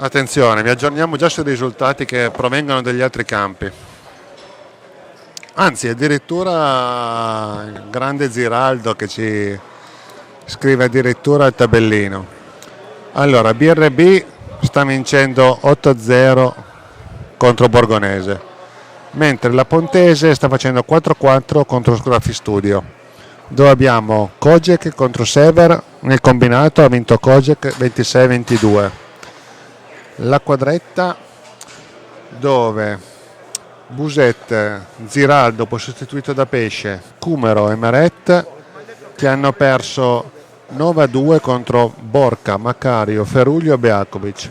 Attenzione, vi aggiorniamo già sui risultati che provengono dagli altri campi. Anzi, addirittura il grande Ziraldo che ci scrive addirittura il tabellino. Allora, BRB sta vincendo 8-0 contro Borgonese, mentre la Pontese sta facendo 4-4 contro Scraffi Studio, dove abbiamo Kojek contro Sever. Nel combinato ha vinto Kojek 26-22. La quadretta, dove Buset, Ziraldo poi sostituito da Pesce, Cumero e Meret, che hanno perso 9-2 contro Borca, Macario, Feruglio e Beakovic.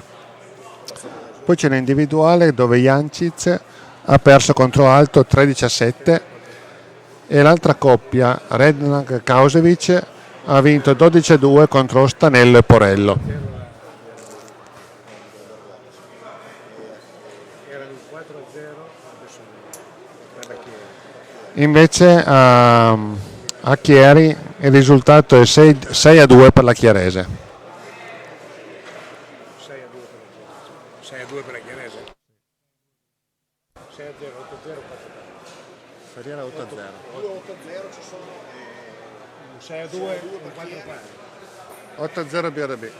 Poi c'è l'individuale dove Jancic ha perso contro Alto 13-7 e l'altra coppia, Rednak Kausevic, ha vinto 12-2 contro Stanello e Porello. Invece a Chieri il risultato è 6-2 per la Chiarese. 6-2 per la Chiarese. 6-0, 8-0, 8-0. 8-0 ci sono 6-2 con 4 pari. 8-0 BRB.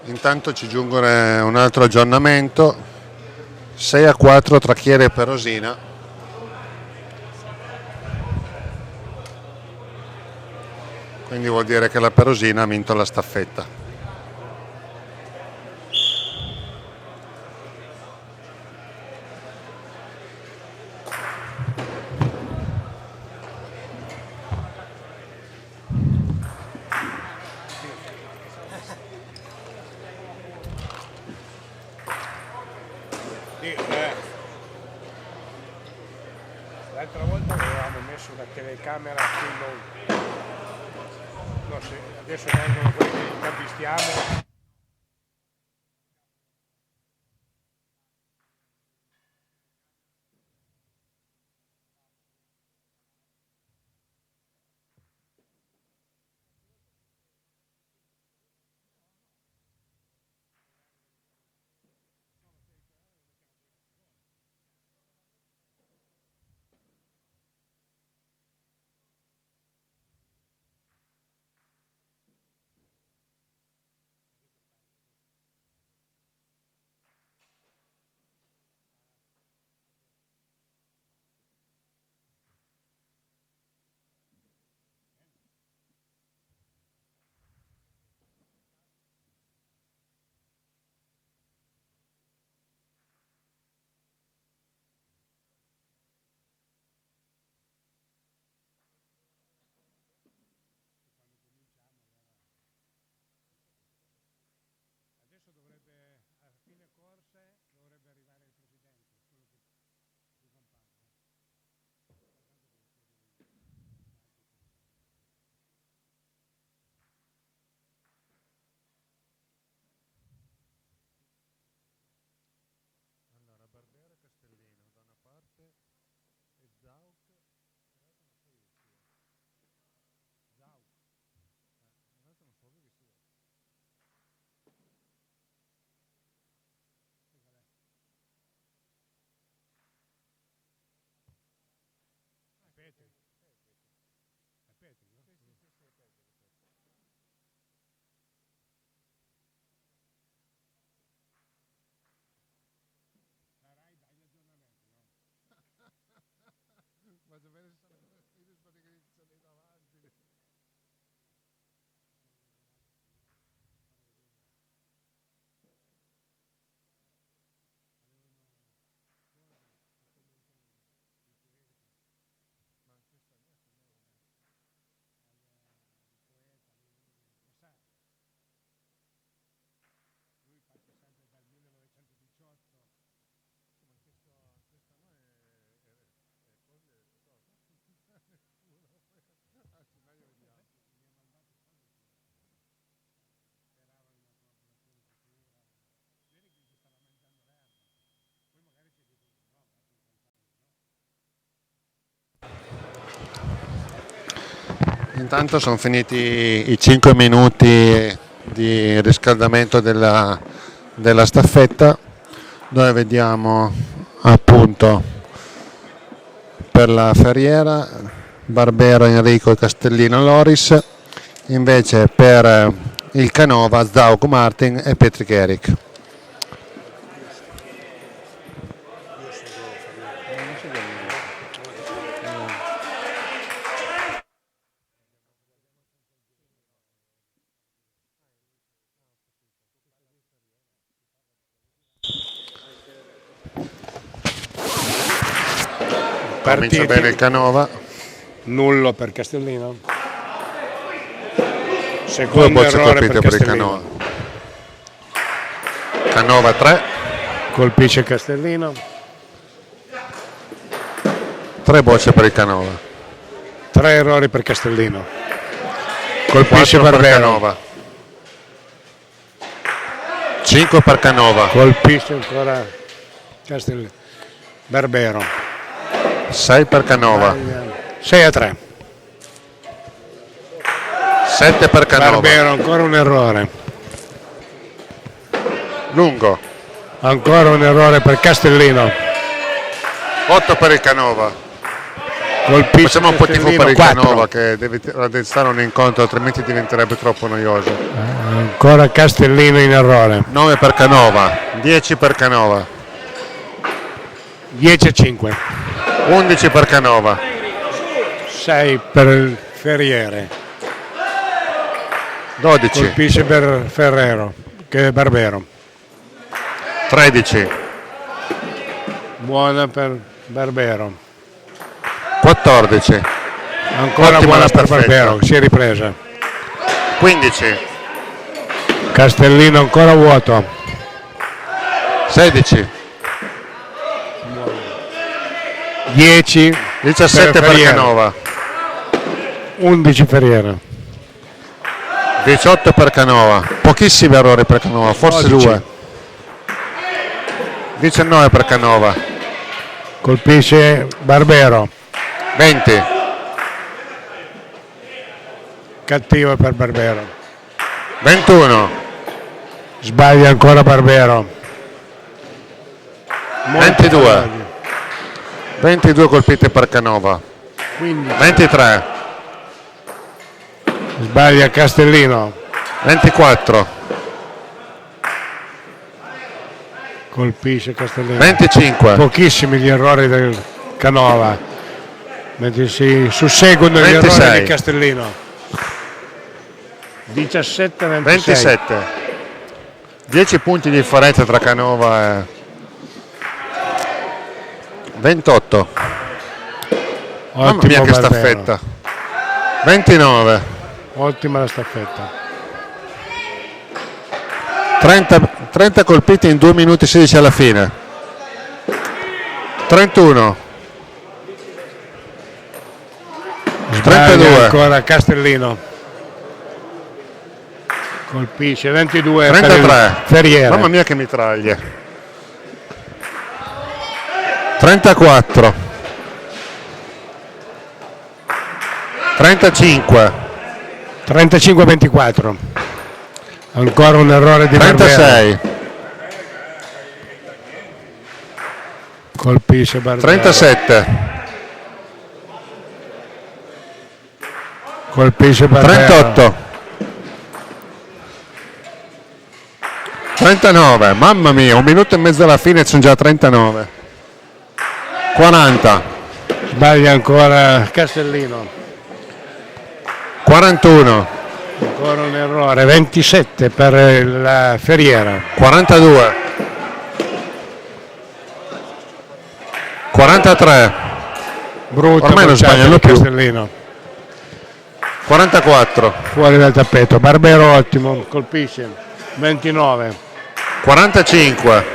Intanto ci giunge un altro aggiornamento, 6-4 tra Chieri e Perosina. Quindi vuol dire che la Perosina ha vinto la staffetta. L'altra volta avevamo messo una telecamera qui noi. No, adesso vengono quelli che intervistiamo. Intanto sono finiti i 5 minuti di riscaldamento della staffetta, dove vediamo appunto per la Ferriera Barbero Enrico e Castellino Loris, invece per il Canova Zaug Martin e Patrick Eric. Comincia bene il Canova. Nullo per Castellino. Due Secondo bocce errore colpite per per il Castellino. Canova. Canova 3. Colpisce Castellino. 3 bocce per il Canova. 3 errori per Castellino. Colpisce 4 per Barbero. Canova. 5 per Canova. Colpisce ancora Castellino. Barbero. 6 per Canova. 6-3. 7 per Canova. Barbero, ancora un errore. Lungo. Ancora un errore per Castellino. 8 per il Canova. Colpisce Facciamo un po' di tifo per il 4. Canova che deve raddrizzare un incontro, altrimenti diventerebbe troppo noioso. Ancora Castellino in errore. 9 per Canova, 10 per Canova, 10-5. 11 per Canova, 6 per il Ferriere. 12, Colpisce per Ferrero, che è Barbero. 13, Buona per Barbero. 14, Ancora Ottima buona la per staffetta. Barbero, si è ripresa. 15, Castellino ancora vuoto. 16, 10 17 per Ferriere. Canova, 11 Ferriere. 18 per Canova, pochissimi errori per Canova, forse 12. 2. 19 per Canova, Colpisce Barbero. 20, Cattivo per Barbero. 21, Sbaglia ancora Barbero. 22, 22 colpite per Canova, 15. 23, Sbaglia Castellino. 24, Colpisce Castellino. 25, Pochissimi gli errori del Canova, mentre si susseguono gli 26. errori di Castellino. 17-26. 27, 10 punti di differenza tra Canova e 28. Mamma mia che Barbero. staffetta. 29, Ottima la staffetta. 30 colpiti in 2 minuti 16 alla fine. 31, Sbaglia 32. ancora Castellino. Colpisce 22 per 33. il Ferriere. Mamma mia che mitraglie. 34, 35, 35-24. Ancora un errore di Barbero. 36, Colpisce Barbero. 37, Colpisce Barbero. 38, 39, mamma mia, 1 minuto e mezzo alla fine sono già 39. 40, Sbaglia ancora Castellino. 41, Ancora un errore. 27 per la Ferriera. 42, 43, Brutto Ormai non bocciato sbagliano di più. Castellino. 44, Fuori dal tappeto. Barbero ottimo. Colpisce. 29. 45,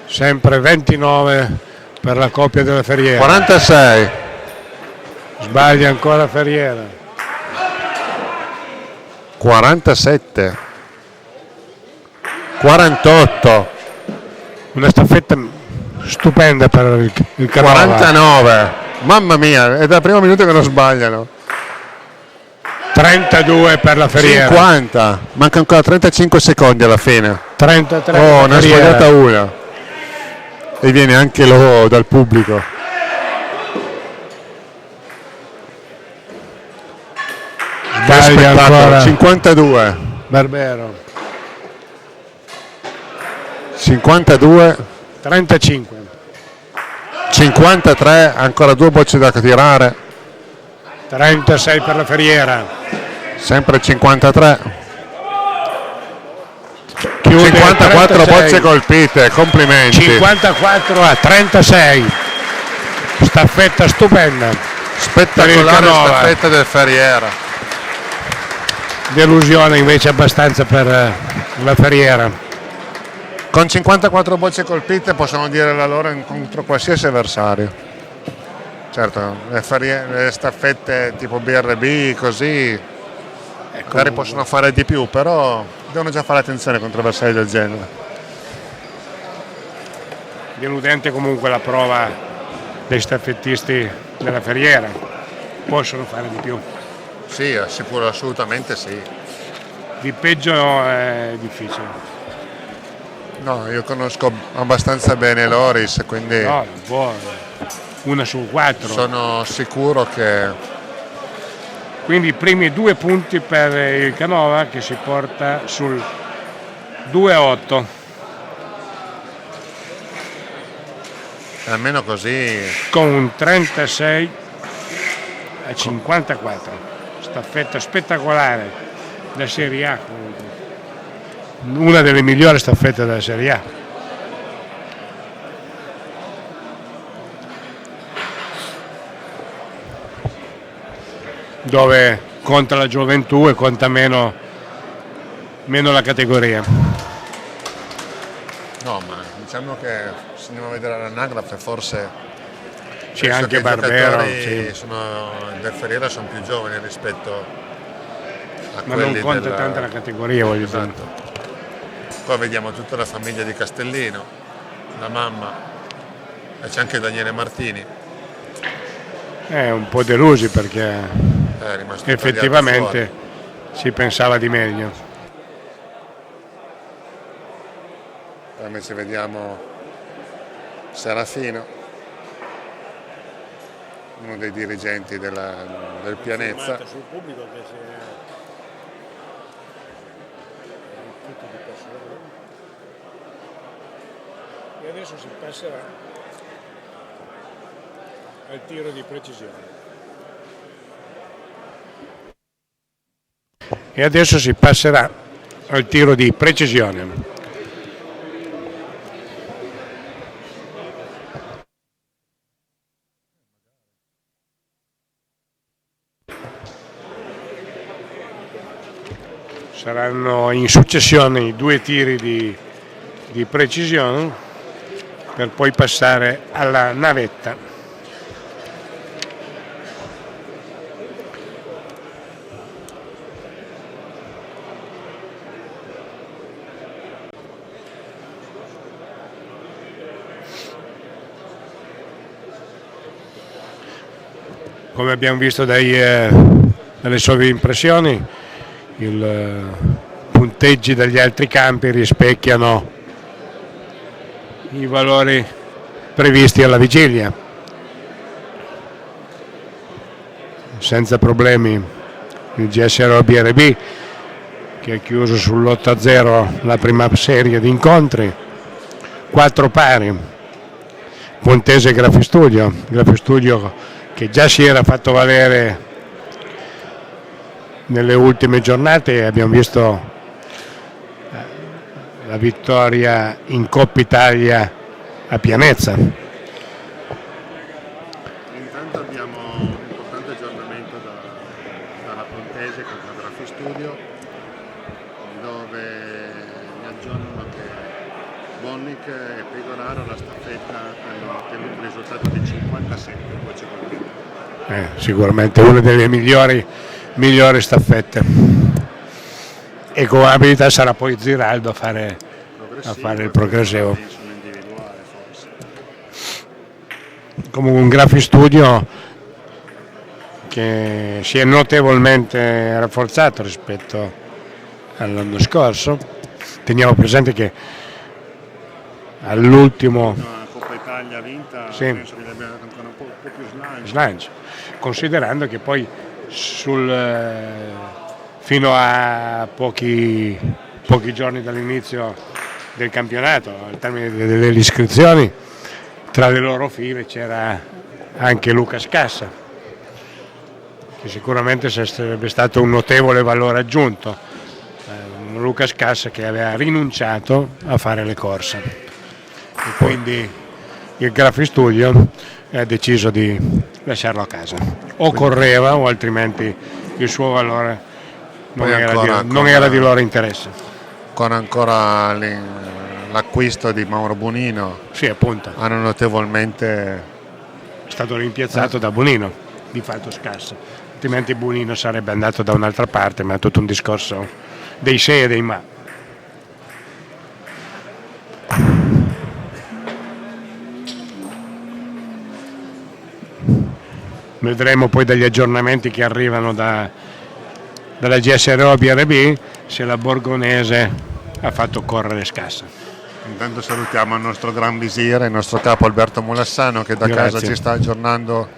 Sempre 29 per la coppia della Ferriera. 46, Sbaglia ancora Ferriera. 47, 48, Una staffetta stupenda per il Canova. 49, mamma mia, è dal primo minuto che non sbagliano. 32 per la Ferriera. 50, manca ancora 35 secondi alla fine. 33 Oh, per ne la ha Ferriera. sbagliata una. E viene anche lo dal pubblico. Che Sbaglia spettacolo. ancora 52, Barbero. 52, 35. 53, ancora 2 bocce da tirare. 36 per la Ferriera. Sempre 53. Chiude 54 36. bocce colpite, complimenti. 54-36. Staffetta stupenda. Per il Spettacolare Canova. staffetta del Ferriera. Delusione invece abbastanza per la Ferriera. Con 54 bocce colpite possono dire la loro contro qualsiasi avversario. Certo, le staffette tipo BRB così magari possono fare di più, però devono già fare attenzione contro avversari del genere. Deludente comunque la prova dei staffettisti della Ferriera. Possono fare di più. Sì, sicuro, assolutamente sì. Di peggio è difficile. No, io conosco abbastanza bene Loris, quindi No, una su 4. Sono sicuro che Quindi i primi 2 punti per il Canova che si porta sul 2-8. almeno così Con un 36-54. Staffetta spettacolare da Serie A comunque. Una delle migliori staffette della Serie A. Dove conta la gioventù e conta meno la categoria. no, ma diciamo che se andiamo a vedere l'anagrafe forse Sì, penso anche che Barbero, i giocatori sì. del Ferriera sono più giovani rispetto a Ma non quelli conta della... tanto la categoria, voglio dire. Esatto. Poi vediamo tutta la famiglia di Castellino, la mamma, e c'è anche Daniele Martini, Un po' delusi perché è rimasto effettivamente tagliato si pensava di meglio. fuori. Invece vediamo Serafino, uno dei dirigenti del Pianezza. Sul pubblico che e adesso si passerà al tiro di precisione. E adesso si passerà al tiro di precisione. Saranno in successione i 2 tiri di precisione per poi passare alla navetta. Come abbiamo visto dalle sovrimpressioni, i punteggi degli altri campi rispecchiano i valori previsti alla vigilia. Senza problemi il GSR BRB che ha chiuso sull'8-0 la prima serie di incontri, 4 pari. Pontese Grafistudio che già si era fatto valere nelle ultime giornate e abbiamo visto la vittoria in Coppa Italia a Pianezza. Intanto abbiamo un importante aggiornamento dalla Pontese contro Grafistudio, dove mi aggiornano che Bonnic e Pegoraro la staffetta hanno ottenuto un risultato di 57 voci convinte. Sicuramente una delle migliori staffette, e con abilità sarà poi Ziraldo a fare il progressivo. Individuale forse. Comunque un Grafistudio che si è notevolmente rafforzato rispetto all'anno scorso. Teniamo presente che all'ultimo La Coppa Italia vinta, sì, penso che gli abbia dato ancora un po' più slancio, considerando che poi fino a pochi giorni dall'inizio del campionato, al termine delle iscrizioni, tra le loro file c'era anche Luca Scassa, che sicuramente sarebbe stato un notevole valore aggiunto. Luca Scassa che aveva rinunciato a fare le corse e quindi il Grafistudio ha deciso di lasciarlo a casa, o correva o altrimenti il suo valore non era di loro interesse. Con ancora l'acquisto di Mauro Bonino, sì, appunto, hanno notevolmente è stato rimpiazzato da Bonino, di fatto Scassa, altrimenti Bonino sarebbe andato da un'altra parte, ma è tutto un discorso dei se e dei ma. Vedremo poi dagli aggiornamenti che arrivano dalla GSRO BRB se la Borgonese ha fatto correre Scassa. Intanto salutiamo il nostro gran visire, il nostro capo Alberto Molassano, che da casa Grazie. ci sta aggiornando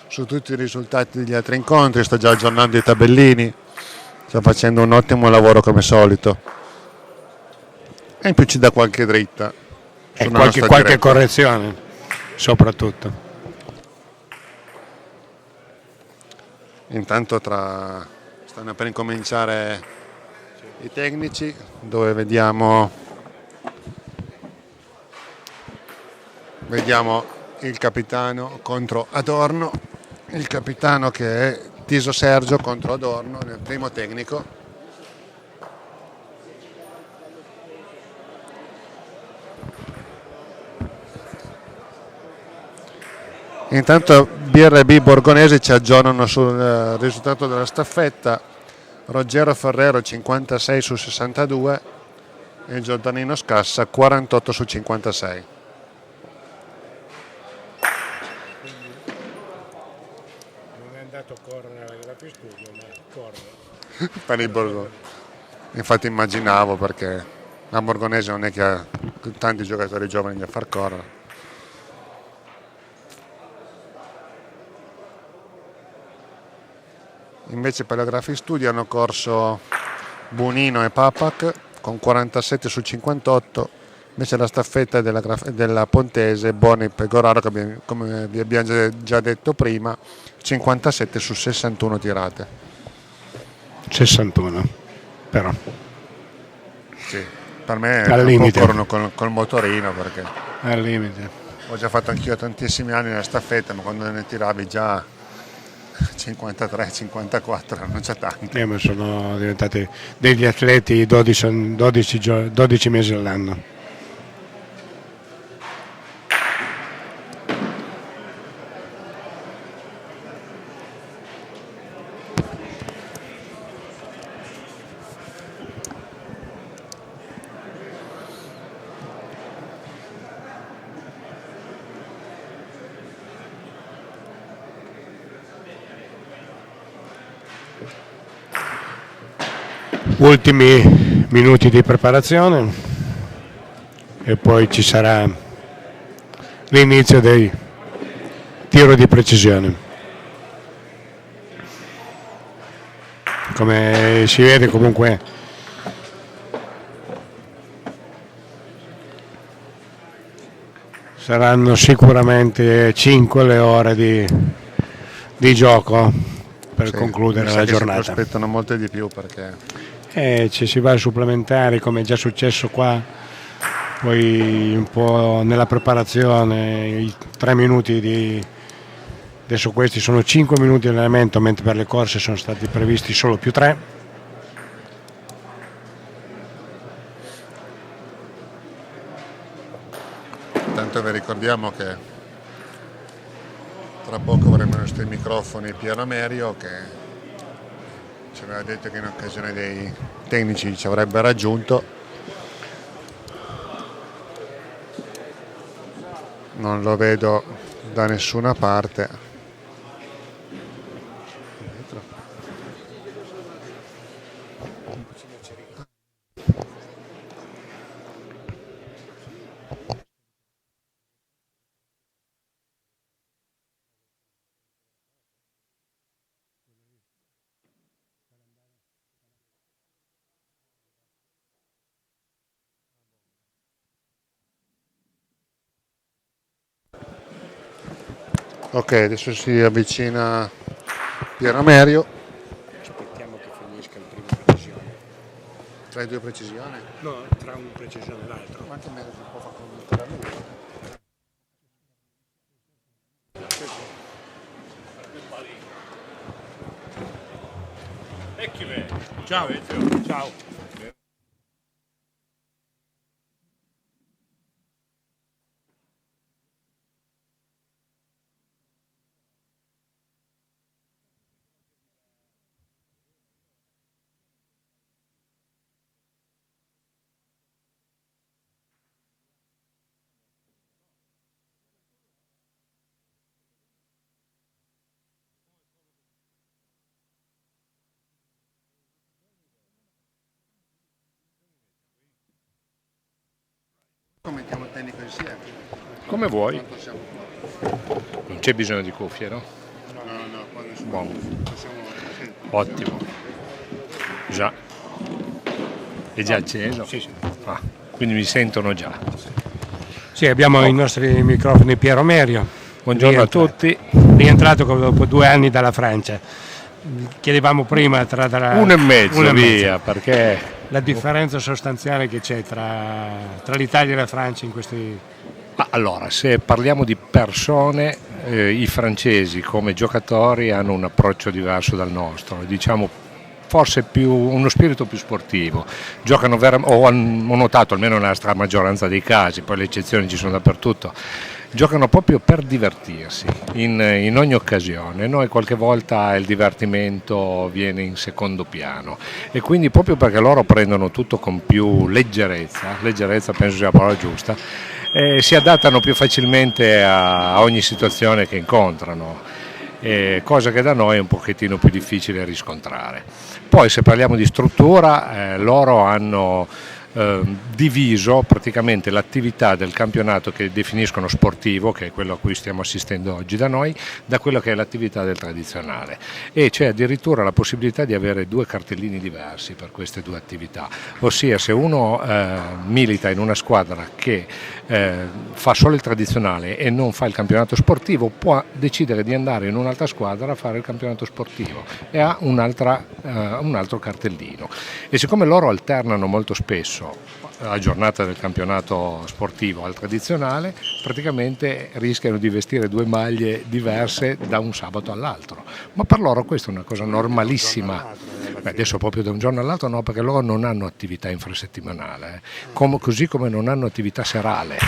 su tutti i risultati degli altri incontri, sta già aggiornando i tabellini, sta facendo un ottimo lavoro come solito. E in più ci dà qualche dritta E sulla qualche, nostra qualche diretta. correzione, soprattutto. Intanto stanno per incominciare i tecnici, dove vediamo il capitano contro Adorno, il capitano che è Tiso Sergio contro Adorno nel primo tecnico. Intanto BRB Borgonese ci aggiornano sul risultato della staffetta. Ruggero Ferrero 56 su 62 e Giordanino Scassa 48 su 56. Non è andato a correre alla Grafi Studio, ma corre. Per il Infatti immaginavo, perché la Borgonese non è che ha tanti giocatori giovani da far correre. Invece per la Graphic Studio hanno corso Bonino e Papac con 47 su 58, invece la staffetta della Pontese, Boni e Pegoraro, come vi abbiamo già detto prima, 57 su 61 tirate. 61, però. Sì, per me Al un po' limite. corrono col motorino, perché Al limite. ho già fatto anch'io tantissimi anni nella staffetta, ma quando ne tiravi già 53, 54, non c'è tanto. Ma sono diventati degli atleti 12 mesi all'anno. Ultimi minuti di preparazione e poi ci sarà l'inizio dei tiro di precisione. Come si vede, comunque saranno sicuramente 5 le ore di gioco per Sì, concludere mi sa la che si giornata. prospettano molte di più, perché Ci si va a supplementare, come è già successo qua, poi un po' nella preparazione, i 3 minuti adesso questi sono 5 minuti di allenamento, mentre per le corse sono stati previsti solo più 3. tanto vi ricordiamo che tra poco avremo i nostri microfoni Piero Merio, che ci aveva detto che in occasione dei tecnici ci avrebbe raggiunto. Non lo vedo da nessuna parte. Ok, adesso si avvicina Piero Merio. Aspettiamo che finisca il primo precisione. Tra i due precisioni? No, tra un precisione e l'altro. Quanto meno si può far commentare a lui? Ciao Ezio. Ciao. Mettiamo il tecnico insieme. Come vuoi. Quanto siamo qua? Non c'è bisogno di cuffie, no? No, qua nessuno. Buono. Possiamo... sì. Ottimo. Già. È già acceso? Sì. Ah, quindi mi sentono già. Sì, abbiamo i nostri microfoni Piero Merio. Buongiorno a tutti. Rientrato dopo 2 anni dalla Francia. Chiedevamo prima tra 1 e mezzo, via, perché la differenza sostanziale che c'è tra l'Italia e la Francia in questi... allora, se parliamo di persone, i francesi come giocatori hanno un approccio diverso dal nostro, diciamo forse uno spirito più sportivo, giocano ho notato almeno nella maggioranza dei casi, poi le eccezioni ci sono dappertutto, giocano proprio per divertirsi in ogni occasione. Noi qualche volta il divertimento viene in secondo piano e quindi proprio perché loro prendono tutto con più leggerezza penso sia la parola giusta, si adattano più facilmente a ogni situazione che incontrano, cosa che da noi è un pochettino più difficile riscontrare. Poi se parliamo di struttura, loro hanno diviso praticamente l'attività del campionato che definiscono sportivo, che è quello a cui stiamo assistendo oggi da noi, da quello che è l'attività del tradizionale, e c'è addirittura la possibilità di avere 2 cartellini diversi per queste 2 attività, ossia se uno milita in una squadra che fa solo il tradizionale e non fa il campionato sportivo, può decidere di andare in un'altra squadra a fare il campionato sportivo e ha un altro cartellino, e siccome loro alternano molto spesso la giornata del campionato sportivo al tradizionale, praticamente rischiano di vestire 2 maglie diverse da un sabato all'altro, ma per loro questa è una cosa normalissima. Adesso proprio da un giorno all'altro no, perché loro non hanno attività infrasettimanale, così come non hanno attività serale.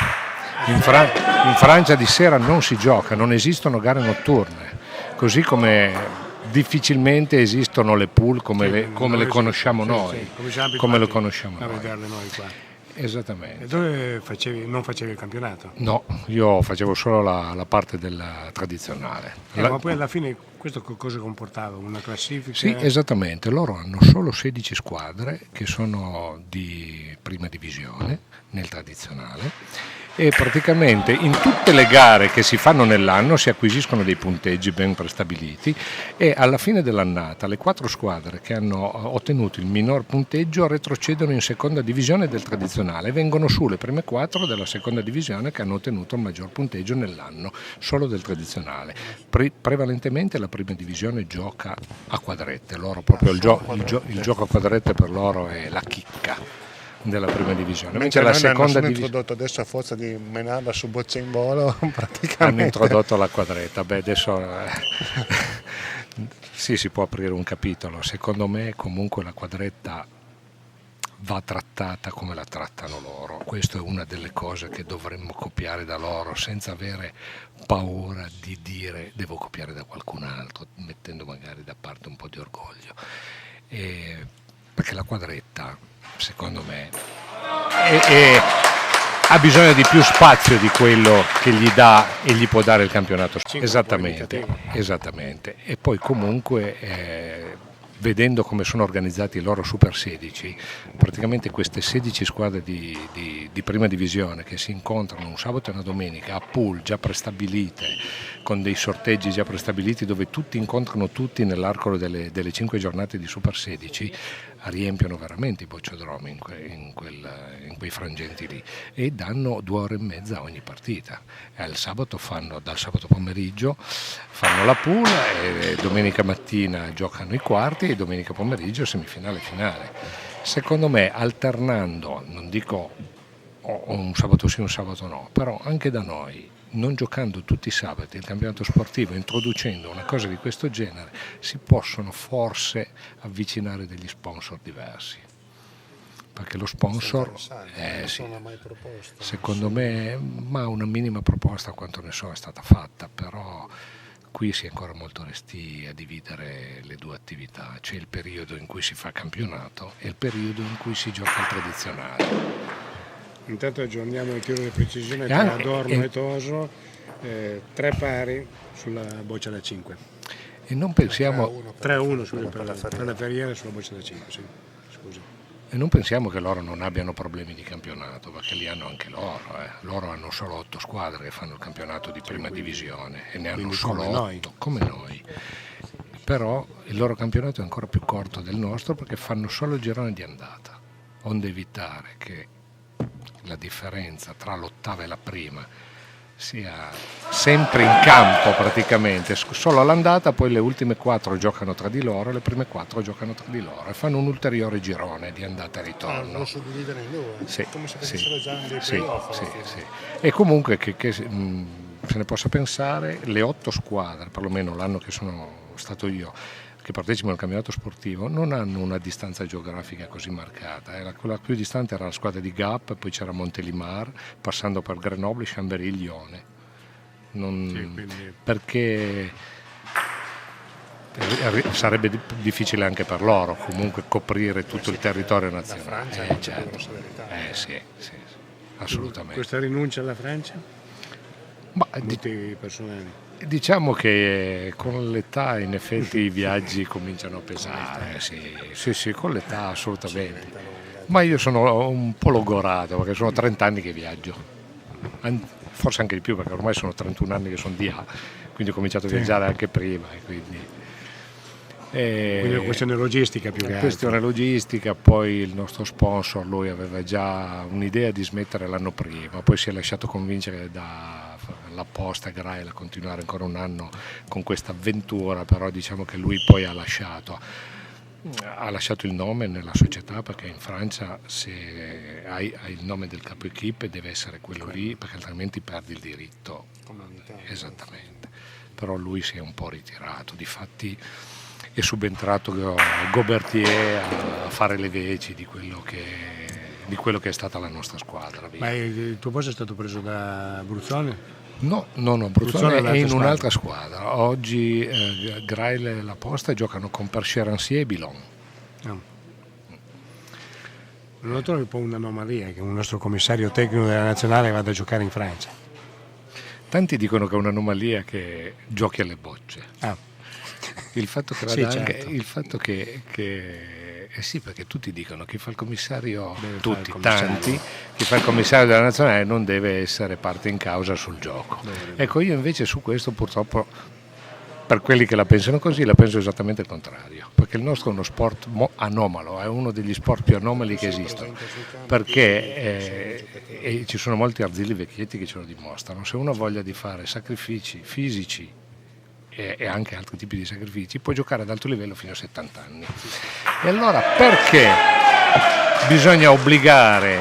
In Francia di sera non si gioca, non esistono gare notturne, così come difficilmente esistono le pool come le conosciamo noi, come lo conosciamo noi. Qua. Esattamente. E dove non facevi il campionato? No, io facevo solo la parte della tradizionale. Ma poi alla fine questo cosa comportava? Una classifica? Sì, esattamente. Loro hanno solo 16 squadre che sono di prima divisione nel tradizionale, e praticamente in tutte le gare che si fanno nell'anno si acquisiscono dei punteggi ben prestabiliti, e alla fine dell'annata le 4 squadre che hanno ottenuto il minor punteggio retrocedono in seconda divisione del tradizionale e vengono su le prime 4 della seconda divisione che hanno ottenuto il maggior punteggio nell'anno solo del tradizionale. Prevalentemente la prima divisione gioca a quadrette, loro proprio il gioco a quadrette per loro è la chicca della prima divisione, mentre la seconda divisione introdotto adesso a forza di menarla su bocce in volo praticamente hanno introdotto la quadretta. Adesso sì, si può aprire un capitolo. Secondo me comunque la quadretta va trattata come la trattano loro, questa è una delle cose che dovremmo copiare da loro senza avere paura di dire devo copiare da qualcun altro, mettendo magari da parte un po' di orgoglio, perché la quadretta secondo me ha bisogno di più spazio di quello che gli dà e gli può dare il campionato. Esattamente. E poi comunque vedendo come sono organizzati i loro Super 16, praticamente queste 16 squadre di prima divisione che si incontrano un sabato e una domenica a pool già prestabilite, con dei sorteggi già prestabiliti dove tutti incontrano tutti nell'arco delle 5 giornate di Super 16, riempiono veramente i bocciodromi in quei frangenti lì, e danno 2 ore e mezza a ogni partita. Dal sabato pomeriggio fanno la pool, e domenica mattina giocano i quarti e domenica pomeriggio semifinale e finale. Secondo me alternando, non dico un sabato sì un sabato no, però anche da noi, non giocando tutti i sabati il campionato sportivo, introducendo una cosa di questo genere, si possono forse avvicinare degli sponsor diversi, perché lo sponsor sì, secondo me, ma una minima proposta quanto ne so è stata fatta, però qui si è ancora molto resti a dividere le 2 attività, c'è il periodo in cui si fa campionato e il periodo in cui si gioca il tradizionale. Intanto aggiorniamo il tiro di precisione tra Adorno e Toso, 3 pari sulla boccia da 5. E non pensiamo 3-1 per la Ferriera sulla boccia da 5, sì. Scusa. E non pensiamo che loro non abbiano problemi di campionato, perché li hanno anche loro. Loro hanno solo 8 squadre che fanno il campionato di prima divisione e ne hanno solo 8, come noi. Però il loro campionato è ancora più corto del nostro perché fanno solo il girone di andata, onde evitare che la differenza tra l'ottava e la prima sia sempre in campo praticamente, solo all'andata, poi le ultime 4 giocano tra di loro, le prime 4 giocano tra di loro e fanno un ulteriore girone di andata e ritorno. Lo suddividono in due, sì, come se facessero già dei playoff. Sì. E comunque che se ne possa pensare, le 8 squadre, perlomeno l'anno che sono stato io, che partecipano al campionato sportivo, non hanno una distanza geografica così marcata. Quella più distante era la squadra di Gap, poi c'era Montélimar, passando per Grenoble, Chambéry, Lione. Perché sarebbe difficile anche per loro comunque coprire tutto il territorio nazionale. Certo. Sì, assolutamente. Questa rinuncia alla Francia? Motivi personali. Diciamo che con l'età in effetti i viaggi cominciano a pesare, sì, con l'età assolutamente. Ma io sono un po' logorato perché sono 30 anni che viaggio, forse anche di più perché ormai sono 31 anni che sono di A, quindi ho cominciato a viaggiare anche prima. Quindi è una questione logistica più che altro. Questione logistica, poi il nostro sponsor, lui aveva già un'idea di smettere l'anno prima, poi si è lasciato convincere dalla Posta Grail a continuare ancora un anno con questa avventura, però diciamo che lui poi ha lasciato il nome nella società, perché in Francia se hai il nome del capo equipe deve essere quello lì, perché altrimenti perdi il diritto. Esattamente. Però lui si è un po' ritirato, difatti è subentrato Gobertier a fare le veci di quello che è stata la nostra squadra. Ma il tuo posto è stato preso da Bruzzone? No, Bruzzone è in un'altra squadra. Oggi Grail e la Posta giocano con Percher-Rancier e Bilon. Non lo trovi un po' un'anomalia che un nostro commissario tecnico della nazionale vada a giocare in Francia? Tanti dicono che è un'anomalia che giochi alle bocce. Il fatto che vada anche, certo. Il fatto che sì, perché tutti dicono che fa il commissario, tanti, chi fa il commissario della nazionale non deve essere parte in causa sul gioco. Ecco, io invece su questo purtroppo, per quelli che la pensano così, la penso esattamente il contrario, perché il nostro è uno sport anomalo, è uno degli sport più anomali che esistono, perché ci sono molti arzilli vecchietti che ce lo dimostrano. Se uno ha voglia di fare sacrifici fisici e anche altri tipi di sacrifici, può giocare ad alto livello fino a 70 anni. E allora perché bisogna obbligare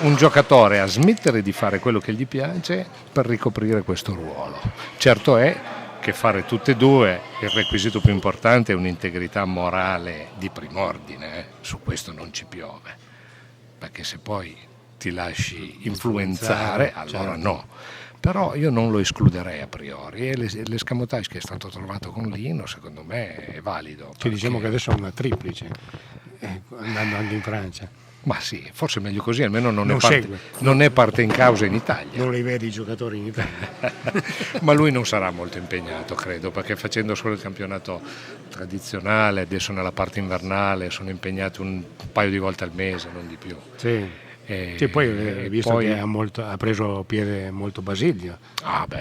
un giocatore a smettere di fare quello che gli piace per ricoprire questo ruolo? Certo è che fare tutte e due, il requisito più importante è un'integrità morale di prim'ordine, su questo non ci piove, perché se poi ti lasci influenzare, allora certo. No. Però io non lo escluderei a priori, e l'escamotage che è stato trovato con Lino secondo me è valido. Ci diciamo che adesso è una triplice, andando anche in Francia. Ma sì, forse è meglio così, almeno non è parte in causa in Italia. Non li vedi i giocatori in Italia. Ma lui non sarà molto impegnato, credo, perché facendo solo il campionato tradizionale, adesso nella parte invernale sono impegnati un paio di volte al mese, non di più. Sì. Poi visto che ha preso piede molto Basilio.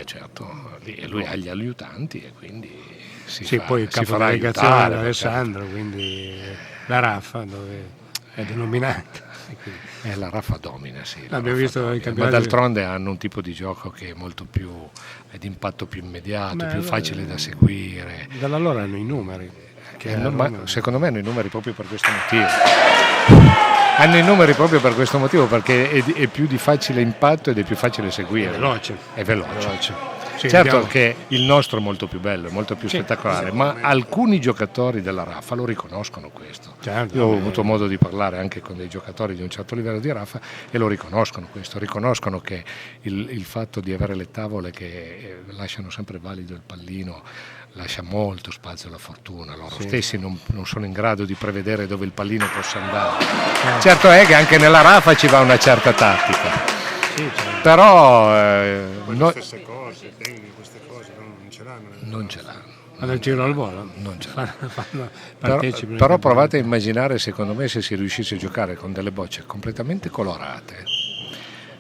Certo, lui ha gli aiutanti e quindi poi il capo delegazione Alessandro, certo. Quindi la Raffa dove è denominata. La Raffa domina, sì. L'abbiamo visto in campionato. Ma d'altronde hanno un tipo di gioco che è molto più, è di impatto più immediato, più facile da seguire. Dalla loro hanno i numeri. Secondo me hanno i numeri proprio per questo motivo. Hanno i numeri proprio per questo motivo, perché è più di facile impatto ed è più facile seguire. È veloce. Sì, certo che il nostro è molto più bello, è molto più spettacolare, ma alcuni giocatori della Raffa lo riconoscono questo. Certo, io ho avuto modo di parlare anche con dei giocatori di un certo livello di Raffa e lo riconoscono questo, riconoscono che il fatto di avere le tavole che lasciano sempre valido il pallino lascia molto spazio alla fortuna, loro stessi non sono in grado di prevedere dove il pallino possa andare. Certo è che anche nella Raffa ci va una certa tattica, però queste cose, queste cose non ce l'hanno. Non ce l'hanno. Vado al tiro al volo? Non c'è. Partecipano. Però provate a immaginare, secondo me, se si riuscisse a giocare con delle bocce completamente colorate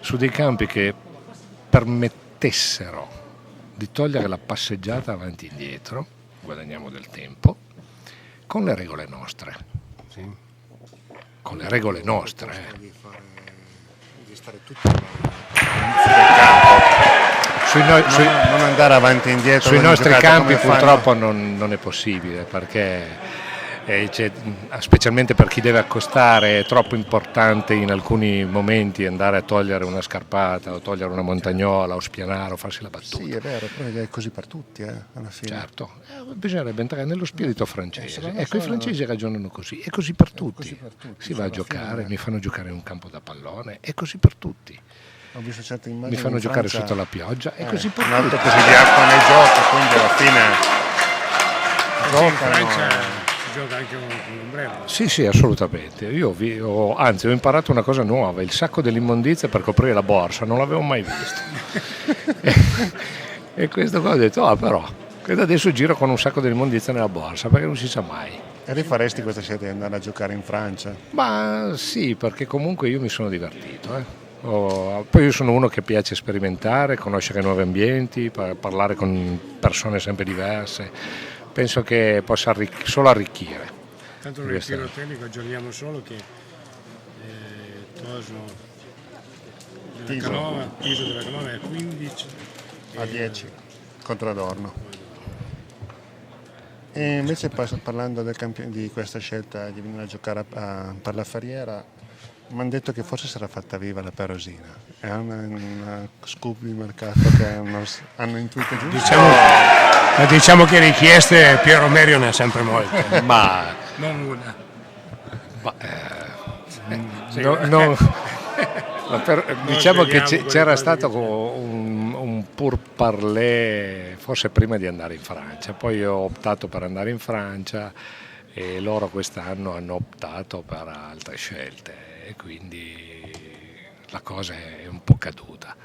su dei campi che permettessero di togliere la passeggiata avanti e indietro, guadagniamo del tempo, con le regole nostre. Sì. Con le regole nostre. Di stare tutti all'inizio del campo. Non andare avanti e indietro. Sui nostri campi purtroppo non è possibile, perché specialmente per chi deve accostare è troppo importante in alcuni momenti andare a togliere una scarpata o togliere una montagnola o spianare o farsi la battuta. Sì, è vero, però è così per tutti, alla fine. Certo, bisognerebbe entrare nello spirito francese. Ecco, i francesi ragionano così, è così per tutti. Si va a giocare, mi fanno giocare in un campo da pallone, è così per tutti. Ho visto certe immagini. Mi fanno in giocare Francia, sotto la pioggia, è così per un tutti. altro così di acqua nei giochi, quindi alla fine In Francia si gioca anche con l'ombrello. Sì, assolutamente. Anzi, ho imparato una cosa nuova, il sacco dell'immondizia per coprire la borsa, non l'avevo mai visto. E questo qua ho detto, però, credo adesso giro con un sacco dell'immondizia nella borsa, perché non si sa mai. E rifaresti questa scelta di andare a giocare in Francia? Ma sì, perché comunque io mi sono divertito. Poi io sono uno che piace sperimentare, conoscere nuovi ambienti, parlare con persone sempre diverse. Penso che possa solo arricchire. Tanto nel tiro tecnico aggiorniamo solo che Toso della Canova, Piso della Canova è 15 a 10 contro Adorno. E invece parlando di questa scelta di venire a giocare per la Ferriera, mi hanno detto che forse sarà fatta viva la Perosina. È una scoop di mercato che hanno intuito giusto. Diciamo che richieste Piero Merio ne ha sempre molte. Ma non una. Diciamo che c'era stato un pourparlers forse prima di andare in Francia, poi ho optato per andare in Francia e loro quest'anno hanno optato per altre scelte e quindi la cosa è un po' caduta.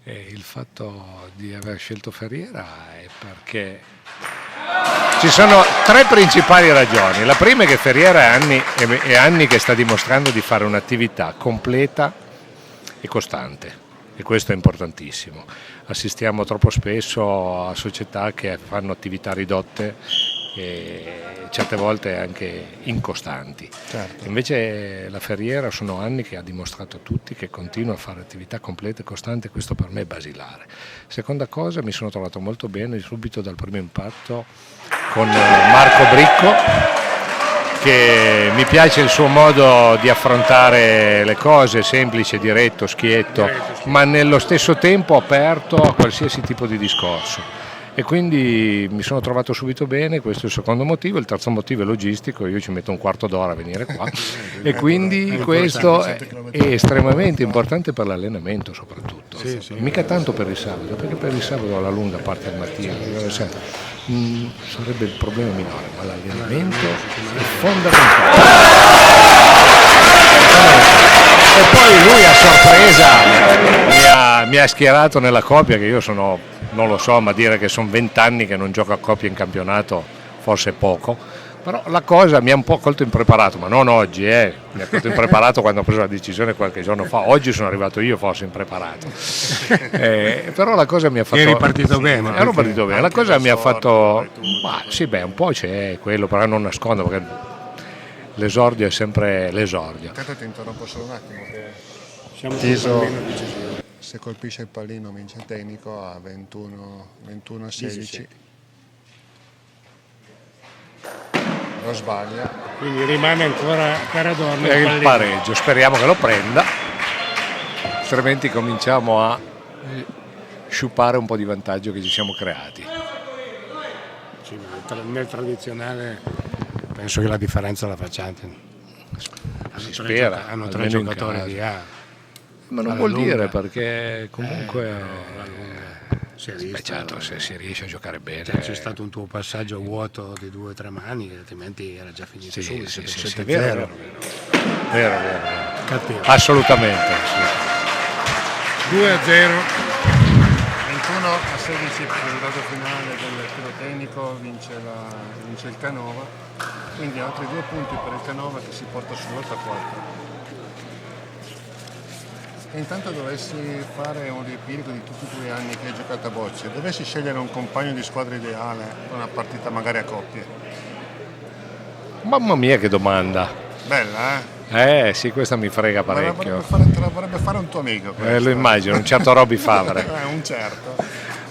E il fatto di aver scelto Ferriera è perché ci sono tre principali ragioni. La prima è che Ferriera è anni che sta dimostrando di fare un'attività completa e costante e questo è importantissimo. Assistiamo troppo spesso a società che fanno attività ridotte e certe volte anche incostanti. Certo. Invece la Ferriera sono anni che ha dimostrato a tutti che continua a fare attività completa e costante, questo per me è basilare. Seconda cosa, mi sono trovato molto bene subito dal primo impatto con Marco Bricco, che mi piace il suo modo di affrontare le cose, semplice, diretto, schietto, ma nello stesso tempo aperto a qualsiasi tipo di discorso. E quindi mi sono trovato subito bene, questo è il secondo motivo. Il terzo motivo è logistico, io ci metto un quarto d'ora a venire qua e quindi questo è estremamente importante per l'allenamento soprattutto. Sì. Mica tanto per il sabato, perché per il sabato alla lunga parte al mattino, sarebbe il problema minore, ma l'allenamento è fondamentale. E poi lui a sorpresa mi ha schierato nella coppia, che io sono, non lo so, ma dire che sono 20 anni che non gioco a coppia in campionato forse è poco, però la cosa mi ha un po' colto impreparato, ma non oggi, mi ha colto impreparato quando ho preso la decisione qualche giorno fa. Oggi sono arrivato io forse impreparato, però la cosa mi ha fatto... Eri partito bene? Ero partito bene, la cosa mi ha fatto... un po' c'è quello, però non nascondo, perché l'esordio è sempre l'esordio. Intanto ti interrompo solo un attimo. Siamo Tiso, se colpisce il pallino vince il tecnico a 21-16. Lo sbaglia. Quindi rimane ancora per Adorno Il pareggio, speriamo che lo prenda, altrimenti cominciamo a sciupare un po' di vantaggio che ci siamo creati. Sì, nel tradizionale penso che la differenza la facciate. Si spera, Hanno tre giocatori di A. Ma non vuol dire, perché comunque certo, se si riesce a giocare bene. C'è stato un tuo passaggio vuoto di 2 o 3 mani, altrimenti era già finito subito. Sì, vero. Cattivo. Assolutamente. 2-0. 21-16 1 a 16 il risultato finale del pirotecnico, vince il Canova, quindi altri 2 punti per il Canova che si porta sull'8-4. E intanto dovessi fare un riepilogo di tutti i tuoi anni che hai giocato a bocce, dovessi scegliere un compagno di squadra ideale per una partita magari a coppie. Mamma mia che domanda! Bella, Sì, questa mi frega parecchio. Te la vorrebbe fare un tuo amico. Lo immagino, un certo Roby Favre. Un certo.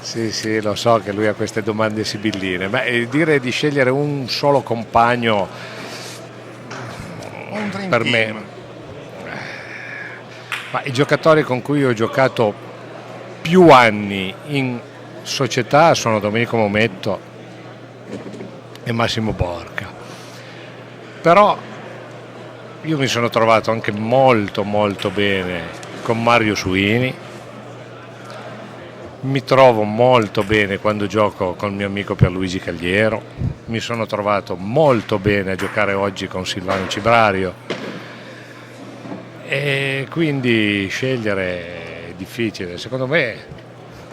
Sì, lo so che lui ha queste domande sibilline, ma dire di scegliere un solo compagno Un dream per team. me. Ma i giocatori con cui ho giocato più anni in società sono Domenico Mometto e Massimo Borca. Però io mi sono trovato anche molto bene con Mario Suini. Mi trovo molto bene quando gioco con il mio amico Pierluigi Cagliero. Mi sono trovato molto bene a giocare oggi con Silvano Cibrario. E quindi scegliere è difficile, secondo me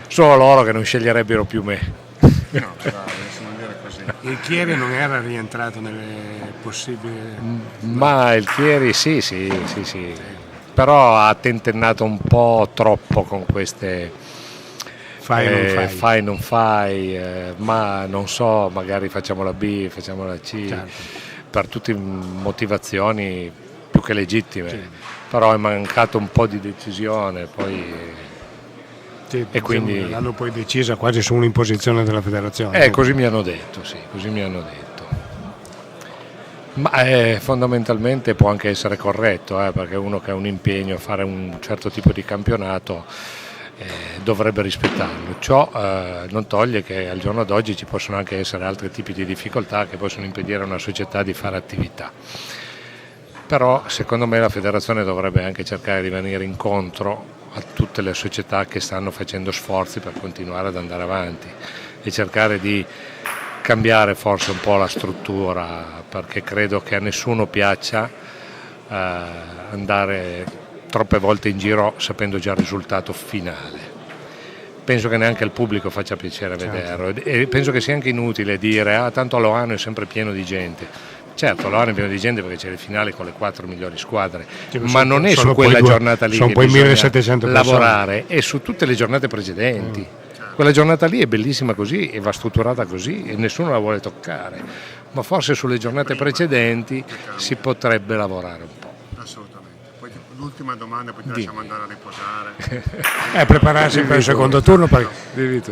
sono loro che non sceglierebbero più me. No, adesso non dire così. Il Chieri non era rientrato nelle possibili... Ma il Chieri sì, però ha tentennato un po' troppo con queste fai non fai, ma non so, magari facciamo la B, facciamo la C, certo. Per tutte motivazioni più che legittime, sì. Però è mancato un po' di decisione poi, sì, e quindi l'hanno poi decisa quasi su un'imposizione della federazione. Così mi hanno detto, sì, così mi hanno detto. Ma fondamentalmente può anche essere corretto, perché uno che ha un impegno a fare un certo tipo di campionato dovrebbe rispettarlo. Ciò non toglie che al giorno d'oggi ci possono anche essere altri tipi di difficoltà che possono impedire a una società di fare attività. Però secondo me la federazione dovrebbe anche cercare di venire incontro a tutte le società che stanno facendo sforzi per continuare ad andare avanti e cercare di cambiare forse un po' la struttura, perché credo che a nessuno piaccia andare troppe volte in giro sapendo già il risultato finale. Penso che neanche al pubblico faccia piacere vederlo, e penso che sia anche inutile dire tanto a Loano è sempre pieno di gente. Certo, Loano è pieno di gente perché c'è le finali con le 4 migliori squadre, ma non è su quella giornata lì che bisogna lavorare, è su tutte le giornate precedenti. Quella giornata lì è bellissima così e va strutturata così e nessuno la vuole toccare, ma forse sulle giornate precedenti si potrebbe lavorare un po'. Assolutamente. Poi l'ultima domanda, poi ti lasciamo andare a riposare. Prepararsi per il secondo turno, poi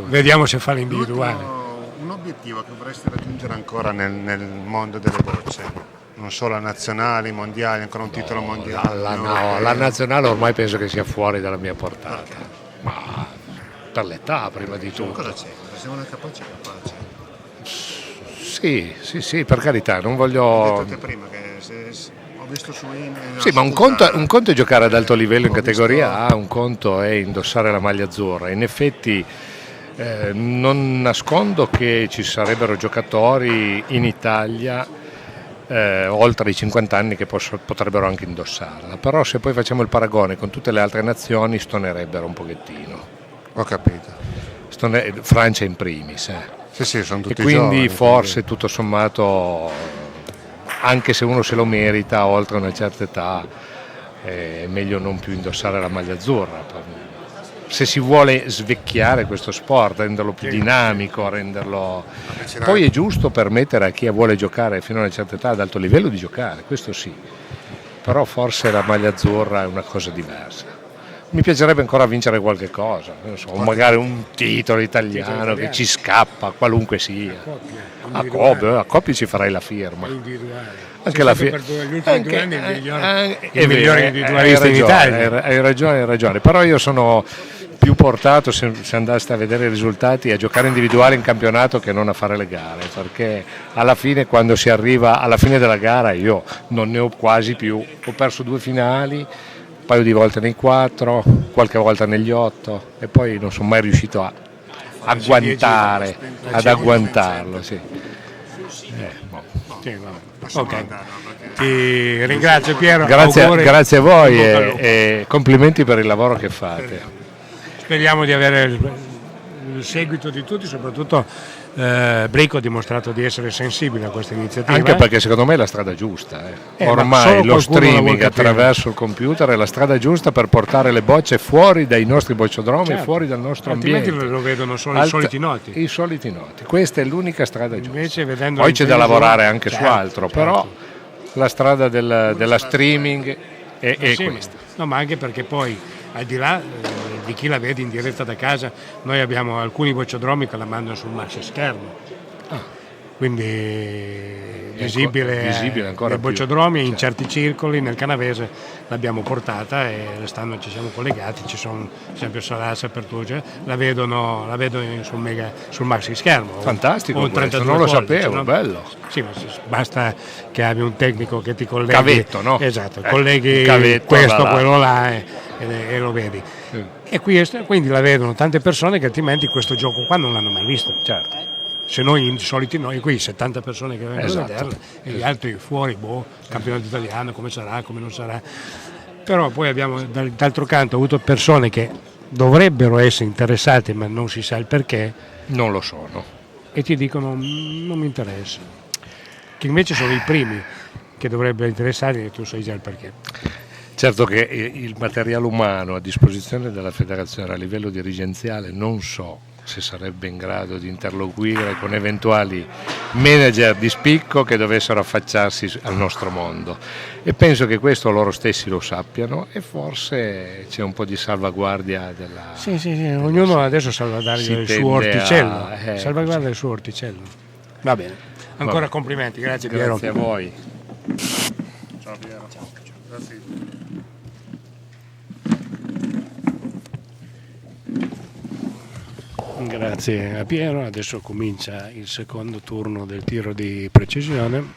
vediamo se fa l'individuale. Un obiettivo che vorresti raggiungere ancora nel mondo delle bocce, non solo a nazionali, mondiali, ancora un titolo mondiale? La nazionale ormai penso che sia fuori dalla mia portata, ma per l'età prima di tutto. Cosa c'è? Se uno è capace, Sì, per carità, non voglio... Ho detto te prima che ho visto su Sì, ma un conto è giocare ad alto livello in categoria A, un conto è indossare la maglia azzurra. In effetti non nascondo che ci sarebbero giocatori in Italia oltre i 50 anni che potrebbero anche indossarla, però se poi facciamo il paragone con tutte le altre nazioni stonerebbero un pochettino. Ho capito. Francia in primis. Sì, sono tutti e quindi giovani, forse quindi... tutto sommato, anche se uno se lo merita oltre una certa età, è meglio non più indossare la maglia azzurra. Se si vuole svecchiare questo sport, renderlo più dinamico, renderlo... Poi è giusto permettere a chi vuole giocare fino a una certa età ad alto livello di giocare, questo sì, però forse la maglia azzurra è una cosa diversa. Mi piacerebbe ancora vincere qualche cosa, non so, magari un titolo italiano che ci scappa, qualunque sia. A coppie ci farei la firma. Anche la firma. Il migliore individualista in Italia. Hai ragione, però io sono più portato, se andaste a vedere i risultati, a giocare individuale in campionato che non a fare le gare, perché alla fine, quando si arriva alla fine della gara, io non ne ho quasi più. Ho perso 2 finali, un paio di volte nei 4, qualche volta negli 8 e poi non sono mai riuscito ad agguantarlo. Sì. Okay. Ti ringrazio Piero, grazie a voi e complimenti per il lavoro che fate. Speriamo di avere il seguito di tutti, soprattutto Brico ha dimostrato di essere sensibile a questa iniziativa. Anche perché secondo me è la strada giusta. Ma Ormai solo lo qualcuno la vuol streaming capire. attraverso il computer è la strada giusta per portare le bocce fuori dai nostri bocciodromi, Certo. fuori dal nostro Altrimenti ambiente. lo vedono solo i soliti noti. I soliti noti. Questa è l'unica strada giusta. Invece, vedendo Poi c'è da lavorare anche certo, su altro, però la strada della streaming è Sì, questa. no, ma anche perché poi al di là di chi la vede in diretta da casa, noi abbiamo alcuni bocciodromi che la mandano sul maxi schermo. Quindi visibile ancora nei più. bocciodromi, in certi circoli, nel Canavese l'abbiamo portata e restando ci siamo collegati, ci sono ad esempio Salazza per Tuge, la vedono sul maxi schermo. Fantastico, un questo, 32 non lo pollici, sapevo, no? bello. Sì, ma basta che abbia un tecnico che ti colleghi. Cavetto, no? Esatto, colleghi cavetto, questo, là. quello là e lo vedi. E quindi la vedono tante persone che altrimenti questo gioco qua non l'hanno mai visto. Certo. Se noi soliti noi qui 70 persone che vengono Esatto. a vederla e gli altri fuori, campionato italiano, come sarà, come non sarà. Però poi abbiamo d'altro canto avuto persone che dovrebbero essere interessate ma non si sa il perché Non lo sono. e ti dicono non mi interessa. Che invece sono i primi che dovrebbero interessare e tu sai già il perché. Certo che il materiale umano a disposizione della federazione a livello dirigenziale non so se sarebbe in grado di interloquire con eventuali manager di spicco che dovessero affacciarsi al nostro mondo, e penso che questo loro stessi lo sappiano e forse c'è un po' di salvaguardia della... Sì, ognuno adesso salvaguardia il suo orticello. Salvaguardia il suo orticello. Va bene. Ancora complimenti, grazie Piero. Grazie a voi. Ciao Piero. Grazie. Grazie a Piero, adesso comincia il secondo turno del tiro di precisione.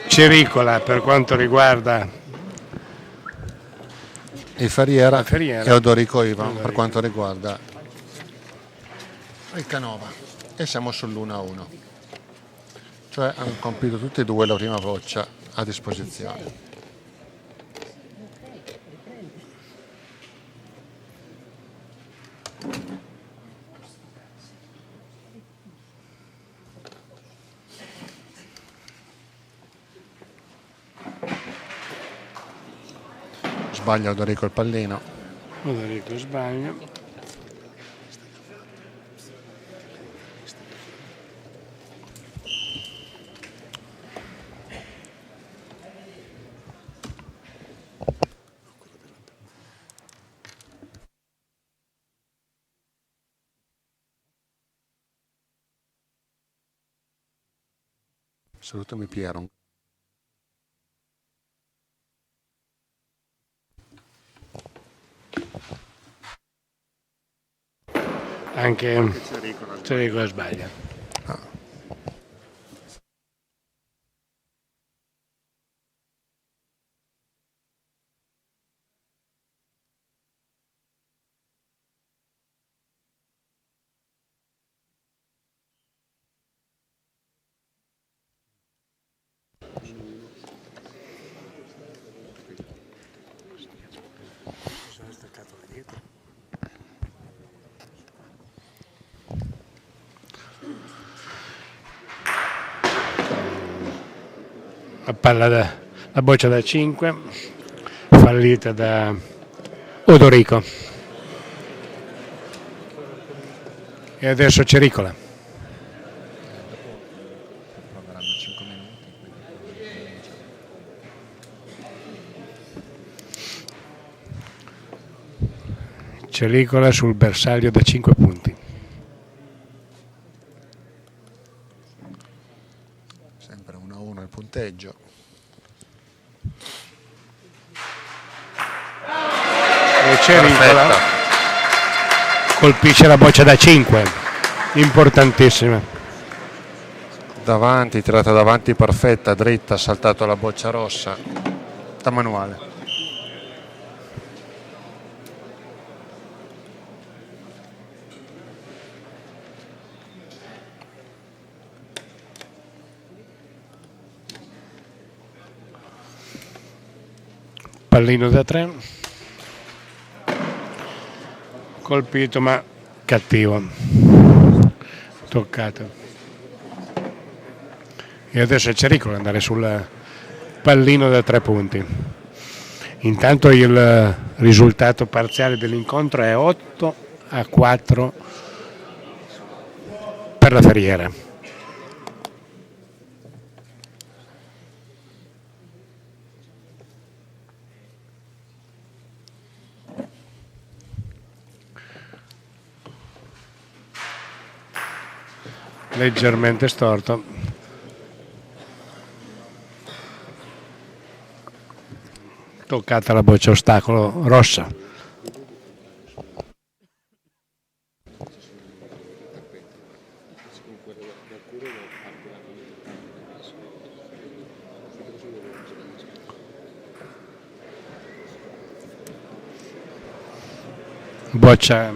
Cericola per quanto riguarda Il Ferriera, la Ferriera. e Odorico Ivan per Odorico. quanto riguarda il Canova, e siamo sull'1-1, cioè hanno compiuto tutti e due la prima boccia a disposizione. Sbaglia Odorico il pallino. Odorico sbaglia. Salutami Piero. Anche Cericola sbaglia. La boccia da 5 fallita da Odorico e adesso Cericola. Cericola sul bersaglio da 5 punti. Sempre 1-1 il punteggio. E Cericola colpisce la boccia da 5, importantissima. Davanti, tirata davanti perfetta, dritta, ha saltato la boccia rossa da manuale. Pallino da 3, colpito ma cattivo, toccato. E adesso è Cericolo andare sul pallino da 3 punti. Intanto il risultato parziale dell'incontro è 8-4 per la Ferriera. Leggermente storto. Toccata la boccia ostacolo rossa. Boccia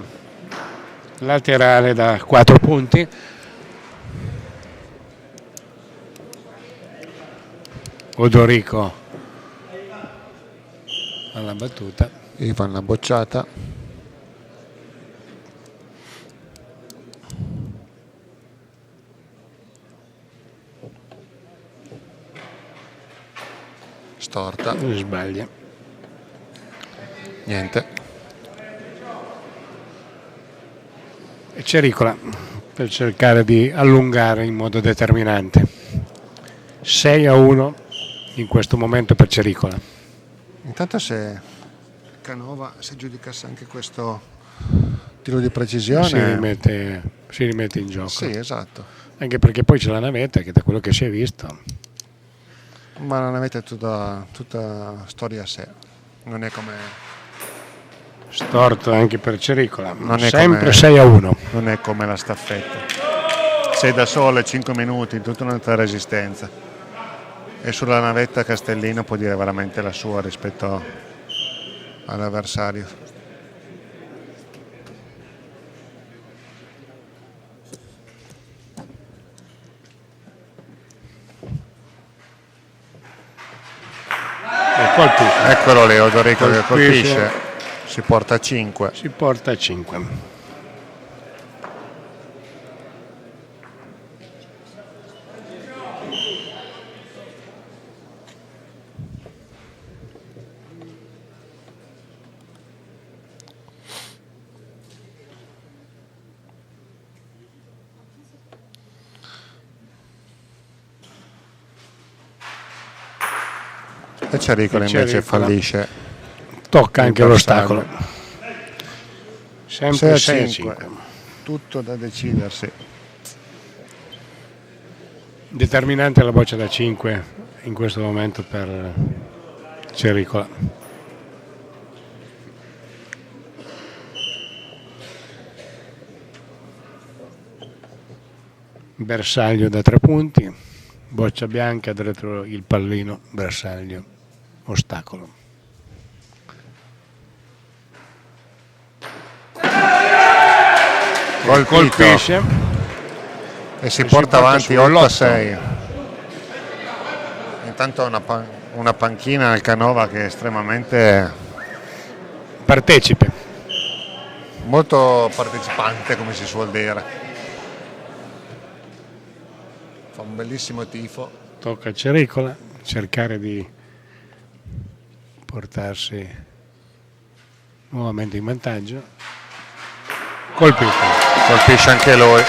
laterale da 4 punti. Odorico alla battuta. Ivan la bocciata. Storta. Sbaglia. Niente. E Cericola per cercare di allungare in modo determinante. 6-1 in questo momento per Cericola. Intanto se Canova, se giudicasse anche questo tiro di precisione, si rimette in gioco. Sì, esatto. Anche perché poi c'è la navetta che da quello che si è visto. Ma la navetta è tutta storia a sé. Non è come... Storto anche per Cericola. Non è sempre come, 6-1. Non è come la staffetta. Sei da sole 5 minuti, tutta un'altra resistenza. E sulla navetta Castellino può dire veramente la sua rispetto all'avversario. E colpisce. Eccolo lì, Odorico che colpisce. Si porta a 5. Si porta a 5. E Cericola invece fallisce. Tocca anche l'ostacolo. Sempre 6-5. Tutto da decidersi. Determinante la boccia da 5 in questo momento per Cericola. Bersaglio da 3 punti, boccia bianca dietro il pallino, bersaglio, ostacolo. Colpisce e si porta avanti 8-6. Intanto una panchina al Canova che è estremamente partecipe, molto partecipante, come si suol dire. Fa un bellissimo tifo. Tocca a Cericola cercare di portarsi nuovamente in vantaggio. Colpisce anche lui.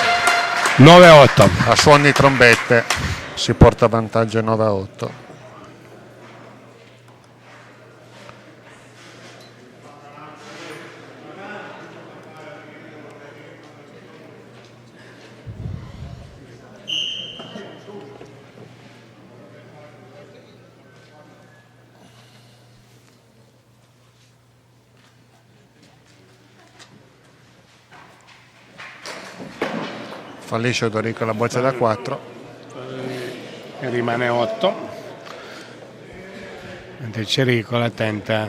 9-8. A suoni di trombette si porta a vantaggio 9-8. Fallisce Odorico la boccia da 4 e rimane 8, mentre Cericola tenta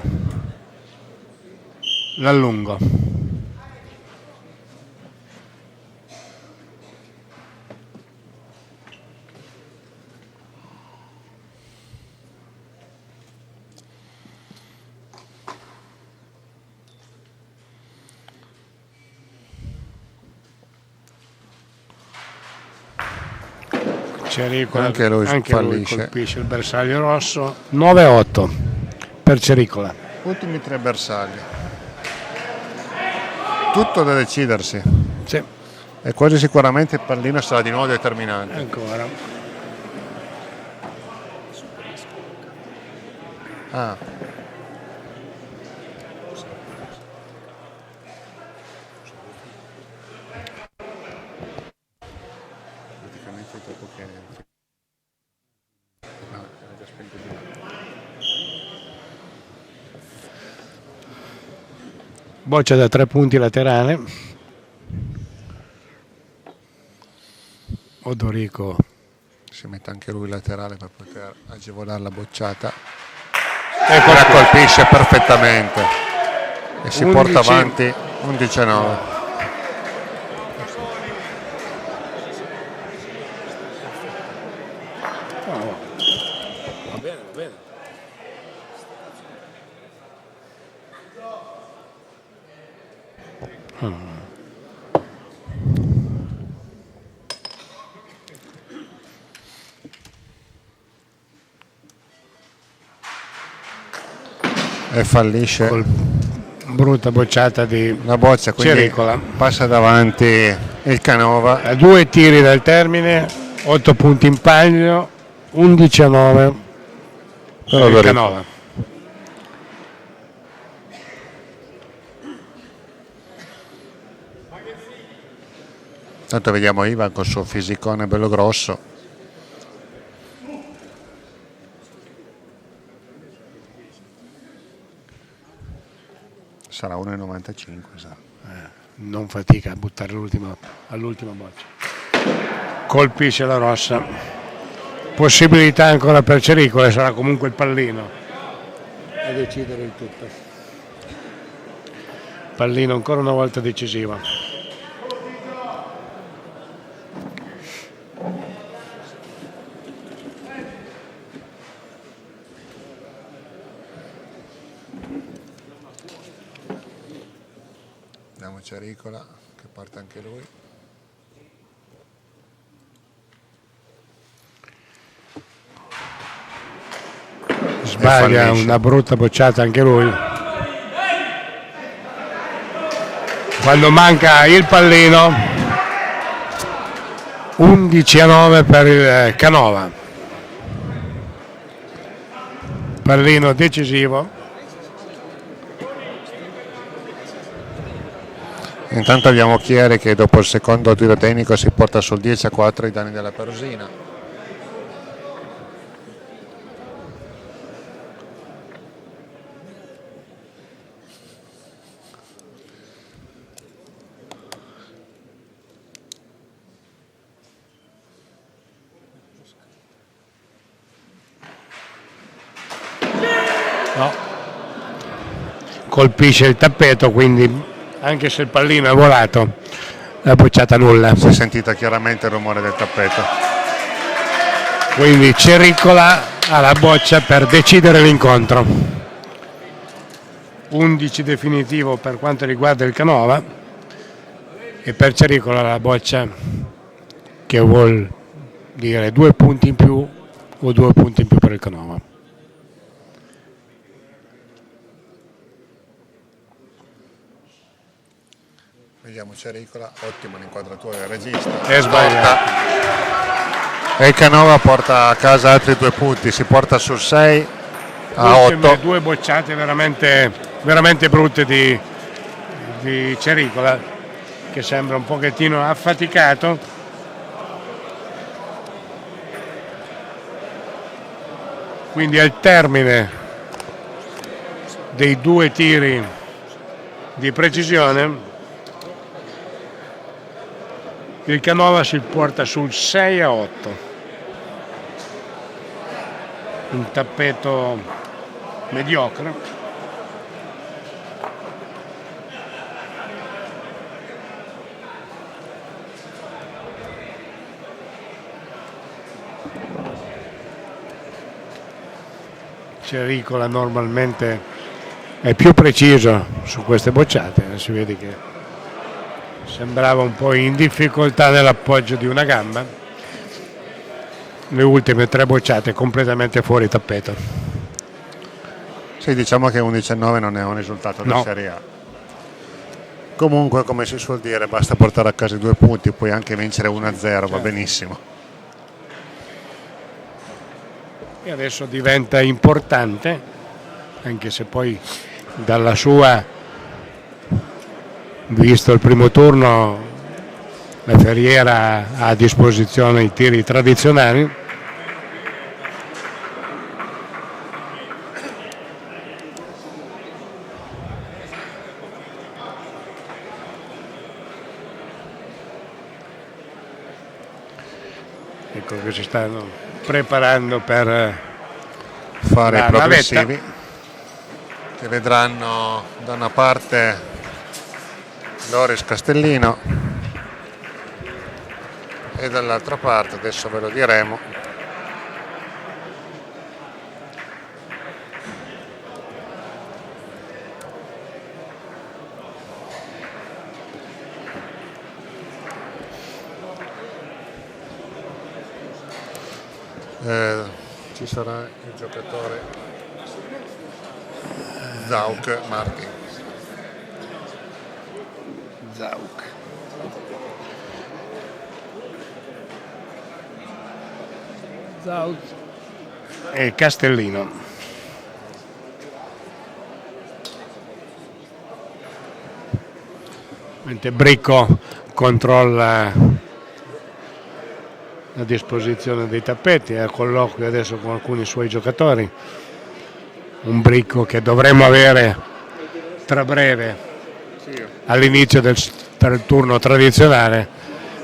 l'allungo. Cericola, Anche lui lui fallisce. colpisce il bersaglio rosso. 9-8 per Cericola. Ultimi 3 bersagli. Tutto da decidersi. Sì, E quasi sicuramente il pallino sarà di nuovo determinante. ancora. Ah. Praticamente dopo che... No, era già spento di là. Boccia da 3 punti laterale. Odorico Si mette anche lui laterale per poter agevolare la bocciata. ecco La colpisce perfettamente e si 11. porta avanti 11-9. Va bene, va bene. E fallisce Brutta bocciata di la boccia, quindi Cericola. passa davanti il Canova. A 2 tiri dal termine, 8 punti in palio, 11-9 per il Canova. Tanto vediamo Ivan col suo fisicone bello grosso. Sarà 1,95, sa. Non fatica a buttare all'ultima boccia. Colpisce la rossa. Possibilità ancora per Cericola, sarà comunque il pallino a decidere il tutto. Pallino ancora una volta decisivo. Vediamo Cericola che parte anche lui. Sbaglia fallisce. una brutta bocciata anche lui. Quando manca il pallino, 11-9 per il Canova. Pallino decisivo. Intanto abbiamo Chieri che dopo il secondo tiro tecnico si porta sul 10-4 i danni della Perusina. No. Colpisce il tappeto, quindi anche se il pallino è volato, la bocciata nulla. Si è sentita chiaramente il rumore del tappeto. Quindi Cericola ha la boccia per decidere l'incontro. 11 definitivo per quanto riguarda il Canova e per Cericola la boccia che vuol dire 2 punti in più o 2 punti in più per il Canova. Vediamo Cericola, ottima l'inquadratura del regista. È sbagliato. E il Canova porta a casa altri 2 punti, si porta sul 6 a Ultime 8. 2 bocciate veramente brutte di Cericola, che sembra un pochettino affaticato. Quindi al termine dei 2 tiri di precisione il Canova si porta sul 6-8. Un tappeto mediocre. Cericola normalmente è più preciso su queste bocciate, si vede che sembrava un po' in difficoltà nell'appoggio di una gamba. le ultime 3 bocciate completamente fuori tappeto. Sì, diciamo che 11-9 non è un risultato da No. Serie A. Comunque, come si suol dire, basta portare a casa i 2 punti, puoi anche vincere 1-0, va benissimo. E adesso diventa importante, anche se poi dalla sua, visto il primo turno, la Ferriera ha a disposizione i tiri tradizionali. Ecco che si stanno preparando per Fare la i progressivi navetta. che vedranno da una parte Loris Castellino e dall'altra parte, adesso ve lo diremo, ci sarà il giocatore Zauk Martin. E Castellino. Mentre Bricco controlla la disposizione dei tappeti, è a colloquio adesso con alcuni suoi giocatori. Un Bricco che dovremmo avere tra breve, all'inizio per il turno tradizionale,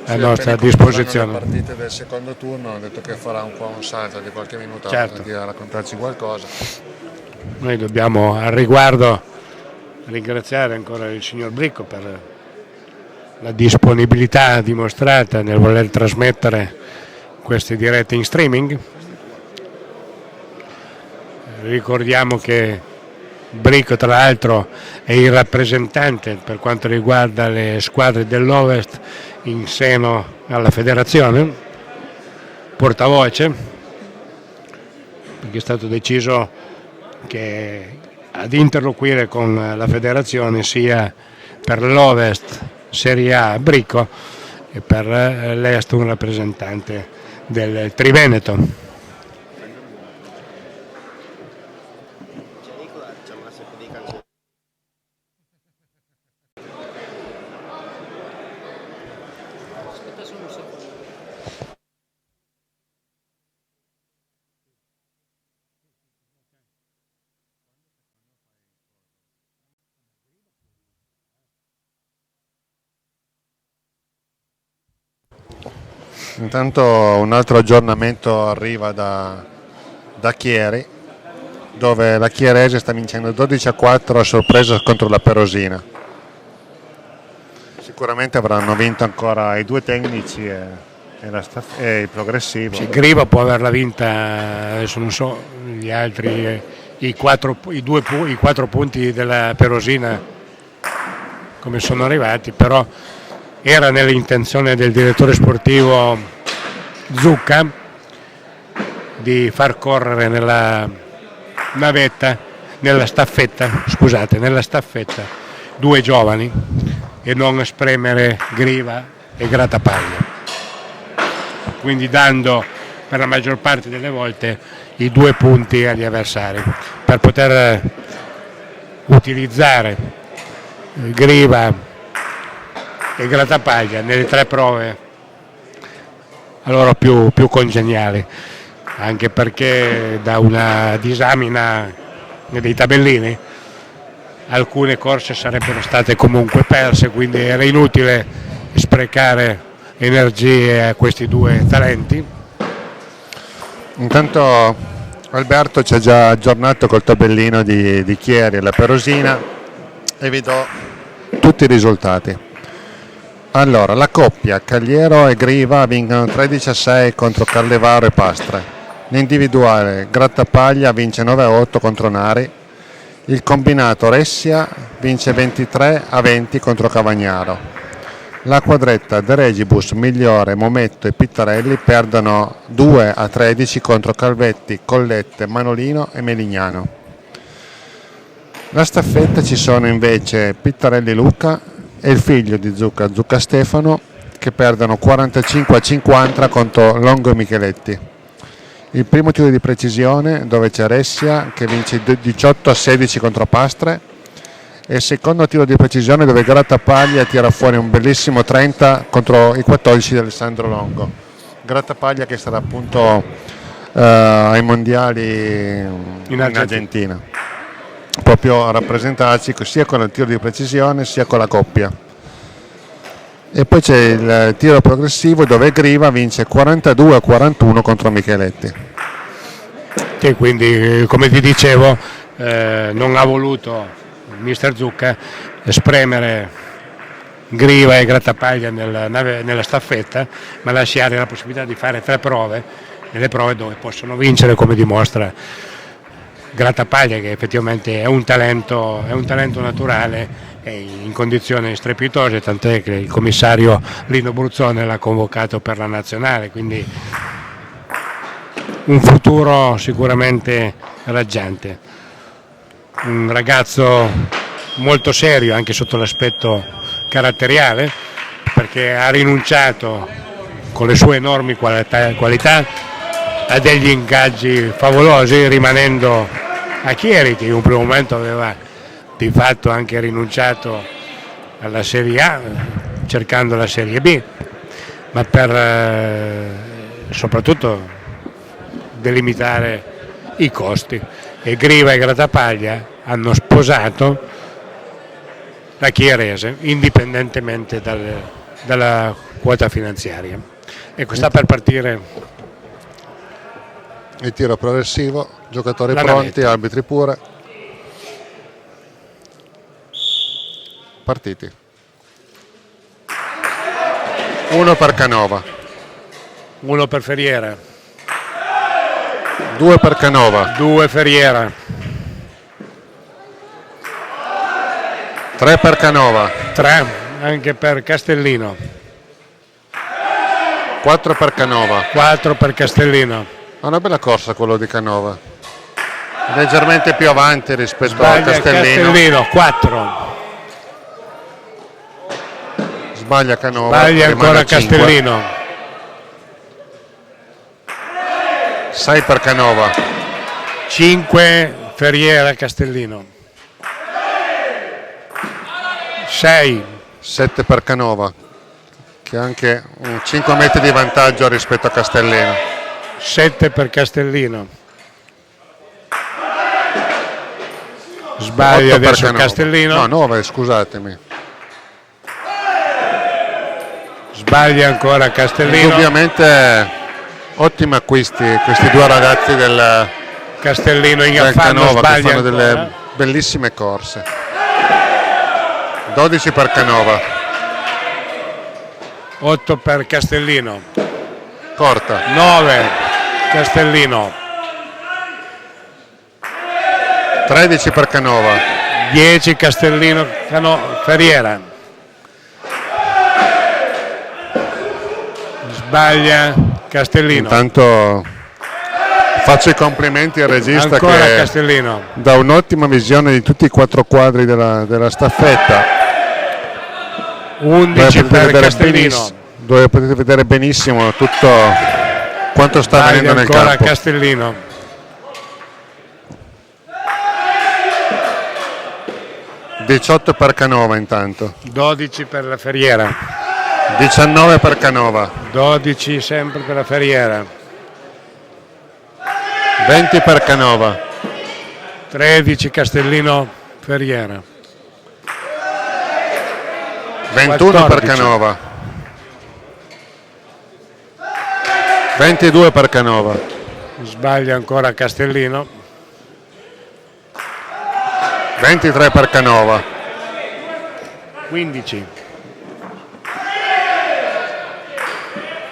a nostra disposizione. Le partite del secondo turno, ha detto che farà un po' un salto di qualche minuto, Certo. a raccontarci qualcosa. Noi dobbiamo al riguardo ringraziare ancora il signor Bricco per la disponibilità dimostrata nel voler trasmettere queste dirette in streaming. Ricordiamo che Bricco tra l'altro è il rappresentante per quanto riguarda le squadre dell'Ovest in seno alla federazione, portavoce, perché è stato deciso che ad interloquire con la federazione sia per l'Ovest Serie A Bricco e per l'Est un rappresentante del Triveneto. Intanto un altro aggiornamento arriva da Chieri, dove la Chierese sta vincendo 12-4 a sorpresa contro la Perosina. Sicuramente avranno vinto ancora i 2 tecnici e il progressivo. Sì, Griva può averla vinta, adesso non so gli altri, i 4 punti della Perosina come sono arrivati, però era nell'intenzione del direttore sportivo Zucca di far correre nella staffetta 2 giovani e non spremere Griva e Grattapaglia, quindi dando per la maggior parte delle volte i 2 punti agli avversari per poter utilizzare Griva e Grattapaglia nelle 3 prove a loro più congeniali, anche perché da una disamina dei tabellini alcune corse sarebbero state comunque perse, quindi era inutile sprecare energie a questi 2 talenti. Intanto Alberto ci ha già aggiornato col tabellino di Chieri e la Perosina e vi do tutti i risultati. Allora, la coppia Cagliero e Griva vincono 13-6 contro Carlevaro e Pastre. L'individuale Grattapaglia vince 9-8 contro Nari. Il combinato Ressia vince 23-20 contro Cavagnaro. La quadretta De Regibus, Migliore, Mometto e Pittarelli perdono 2-13 contro Calvetti, Collette, Manolino e Melignano. La staffetta ci sono invece Pittarelli Luca e il figlio di Zucca, Zucca Stefano, che perdono 45-50 contro Longo e Micheletti. Il primo tiro di precisione dove c'è Ressia che vince 18-16 contro Pastre, e il secondo tiro di precisione dove Grattapaglia tira fuori un bellissimo 30 contro i 14 di Alessandro Longo. Grattapaglia che sarà appunto ai mondiali in Argentina, proprio a rappresentarci sia con il tiro di precisione sia con la coppia. E poi c'è il tiro progressivo dove Griva vince 42-41 contro Micheletti. Che quindi, come ti dicevo, non ha voluto mister Zucca spremere Griva e Grattapaglia nella staffetta, ma lasciare la possibilità di fare 3 prove, nelle prove dove possono vincere, come dimostra Grattapaglia, che effettivamente è un talento naturale e in condizioni strepitose, tant'è che il commissario Lino Bruzzone l'ha convocato per la nazionale, quindi un futuro sicuramente raggiante. Un ragazzo molto serio anche sotto l'aspetto caratteriale, perché ha rinunciato con le sue enormi qualità a degli ingaggi favolosi, rimanendo a Chieri, che in un primo momento aveva di fatto anche rinunciato alla Serie A cercando la Serie B, ma per soprattutto delimitare i costi. E Griva e Grattapaglia hanno sposato la Chierese indipendentemente dalla quota finanziaria. Ecco, sta per partire il tiro progressivo, giocatori la pronti, navetta. arbitri pure, partiti. 1 per Canova, 1 per Ferriera, 2 per Canova, 2 Ferriera, 3 per Canova, 3 anche per Castellino, 4 per Canova. 4 per Castellino. Ha una bella corsa quello di Canova, leggermente più avanti rispetto a Sbaglia Castellino, 4. Sbaglia Canova, Sbaglia rimane ancora a 5. Castellino, 6 per Canova, 5 Ferriera Castellino, 6 7 per Canova, che ha anche 5 metri di vantaggio rispetto a Castellino. 7 per Castellino, sbaglia 8 per adesso Canova. Castellino, No, 9, scusatemi. sbaglia ancora Castellino, Ovviamente ottimi acquisti questi due ragazzi del Castellino in del affanno, Canova, che sbaglia fanno ancora. delle bellissime corse. 12 per Canova, 8 per Castellino, corta, 9 Castellino, 13 per Canova, 10 Castellino, Ferriera, sbaglia Castellino, intanto faccio i complimenti al regista ancora che Castellino, dà un'ottima visione di tutti i 4 quadri della staffetta. 11 per Castellino, dove potete vedere benissimo tutto quanto sta sbaglia avvenendo nel ancora campo. Castellino, 18 per Canova intanto, 12 per la Ferriera, 19 per Canova, 12 sempre per la Ferriera, 20 per Canova, 13 Castellino, Ferriera, 21 per 14. Canova, 22 per Canova, sbaglia ancora Castellino, 23 per Canova, 15,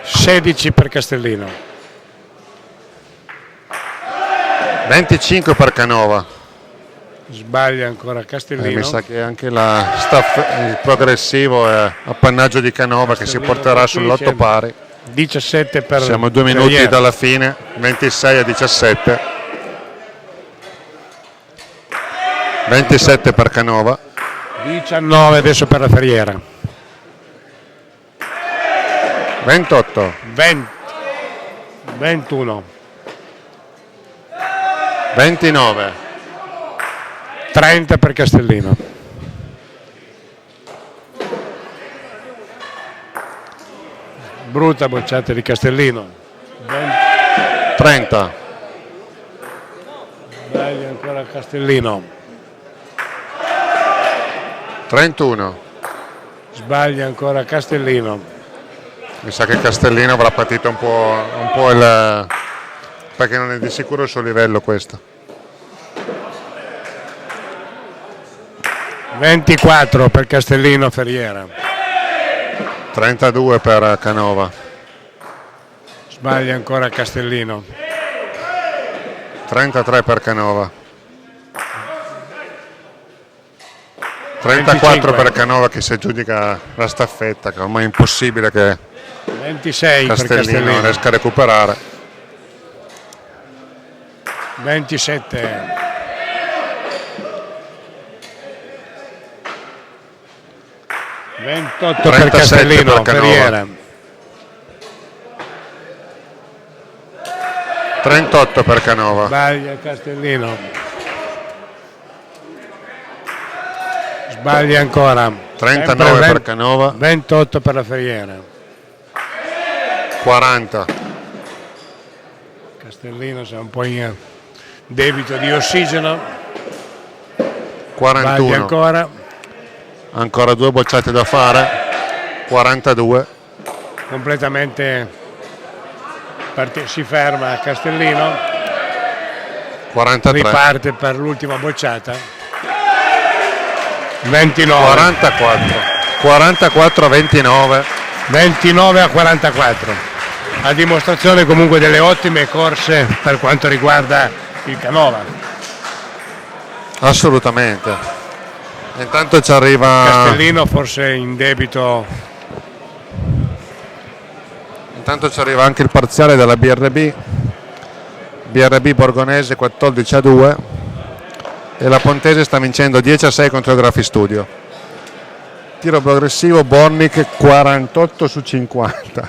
16 per Castellino, 25 per Canova, Sbaglia ancora Castellino. Mi sa che anche il progressivo è appannaggio di Canova, che si porterà sull'8 pari. 17 per Siamo a 2 minuti dalla fine, 26-17. 27 per Canova. 19 adesso per la Ferriera. 28. 21. 29. 30 per Castellino. Brutta bocciata di Castellino. 30. Sbaglia ancora Castellino. 31. Sbaglia ancora Castellino. Mi sa che Castellino avrà patito un po' perché non è di sicuro il suo livello questo. 24 per Castellino Ferriera. 32 per Canova. Sbaglia ancora Castellino. 33 per Canova. 34 25. per Canova, che si aggiudica la staffetta, che ormai è impossibile che 26 per Castellino Castellino. riesca a recuperare. 27. 28 per 37 Castellino per Canova. Ferriera. 38 per Canova. Sbaglia Castellino. Sbaglia ancora. 39 Sempre per Canova. 28 per la Ferriera. 40. Castellino si è un po' in debito di ossigeno. 41. Sbaglia ancora. Ancora 2 bocciate da fare. 42. Completamente si ferma Castellino. 43. Riparte per l'ultima bocciata. 29. 44. 44 a 29. 29 a 44. A dimostrazione comunque delle ottime corse per quanto riguarda il Canova. Assolutamente. Intanto ci arriva Castellino forse in debito. Intanto ci arriva anche il parziale della BRB. BRB Borgonese 14 a 2 e la Pontese sta vincendo 10 a 6 contro il Grafi Studio. Tiro progressivo Bornic 48 su 50.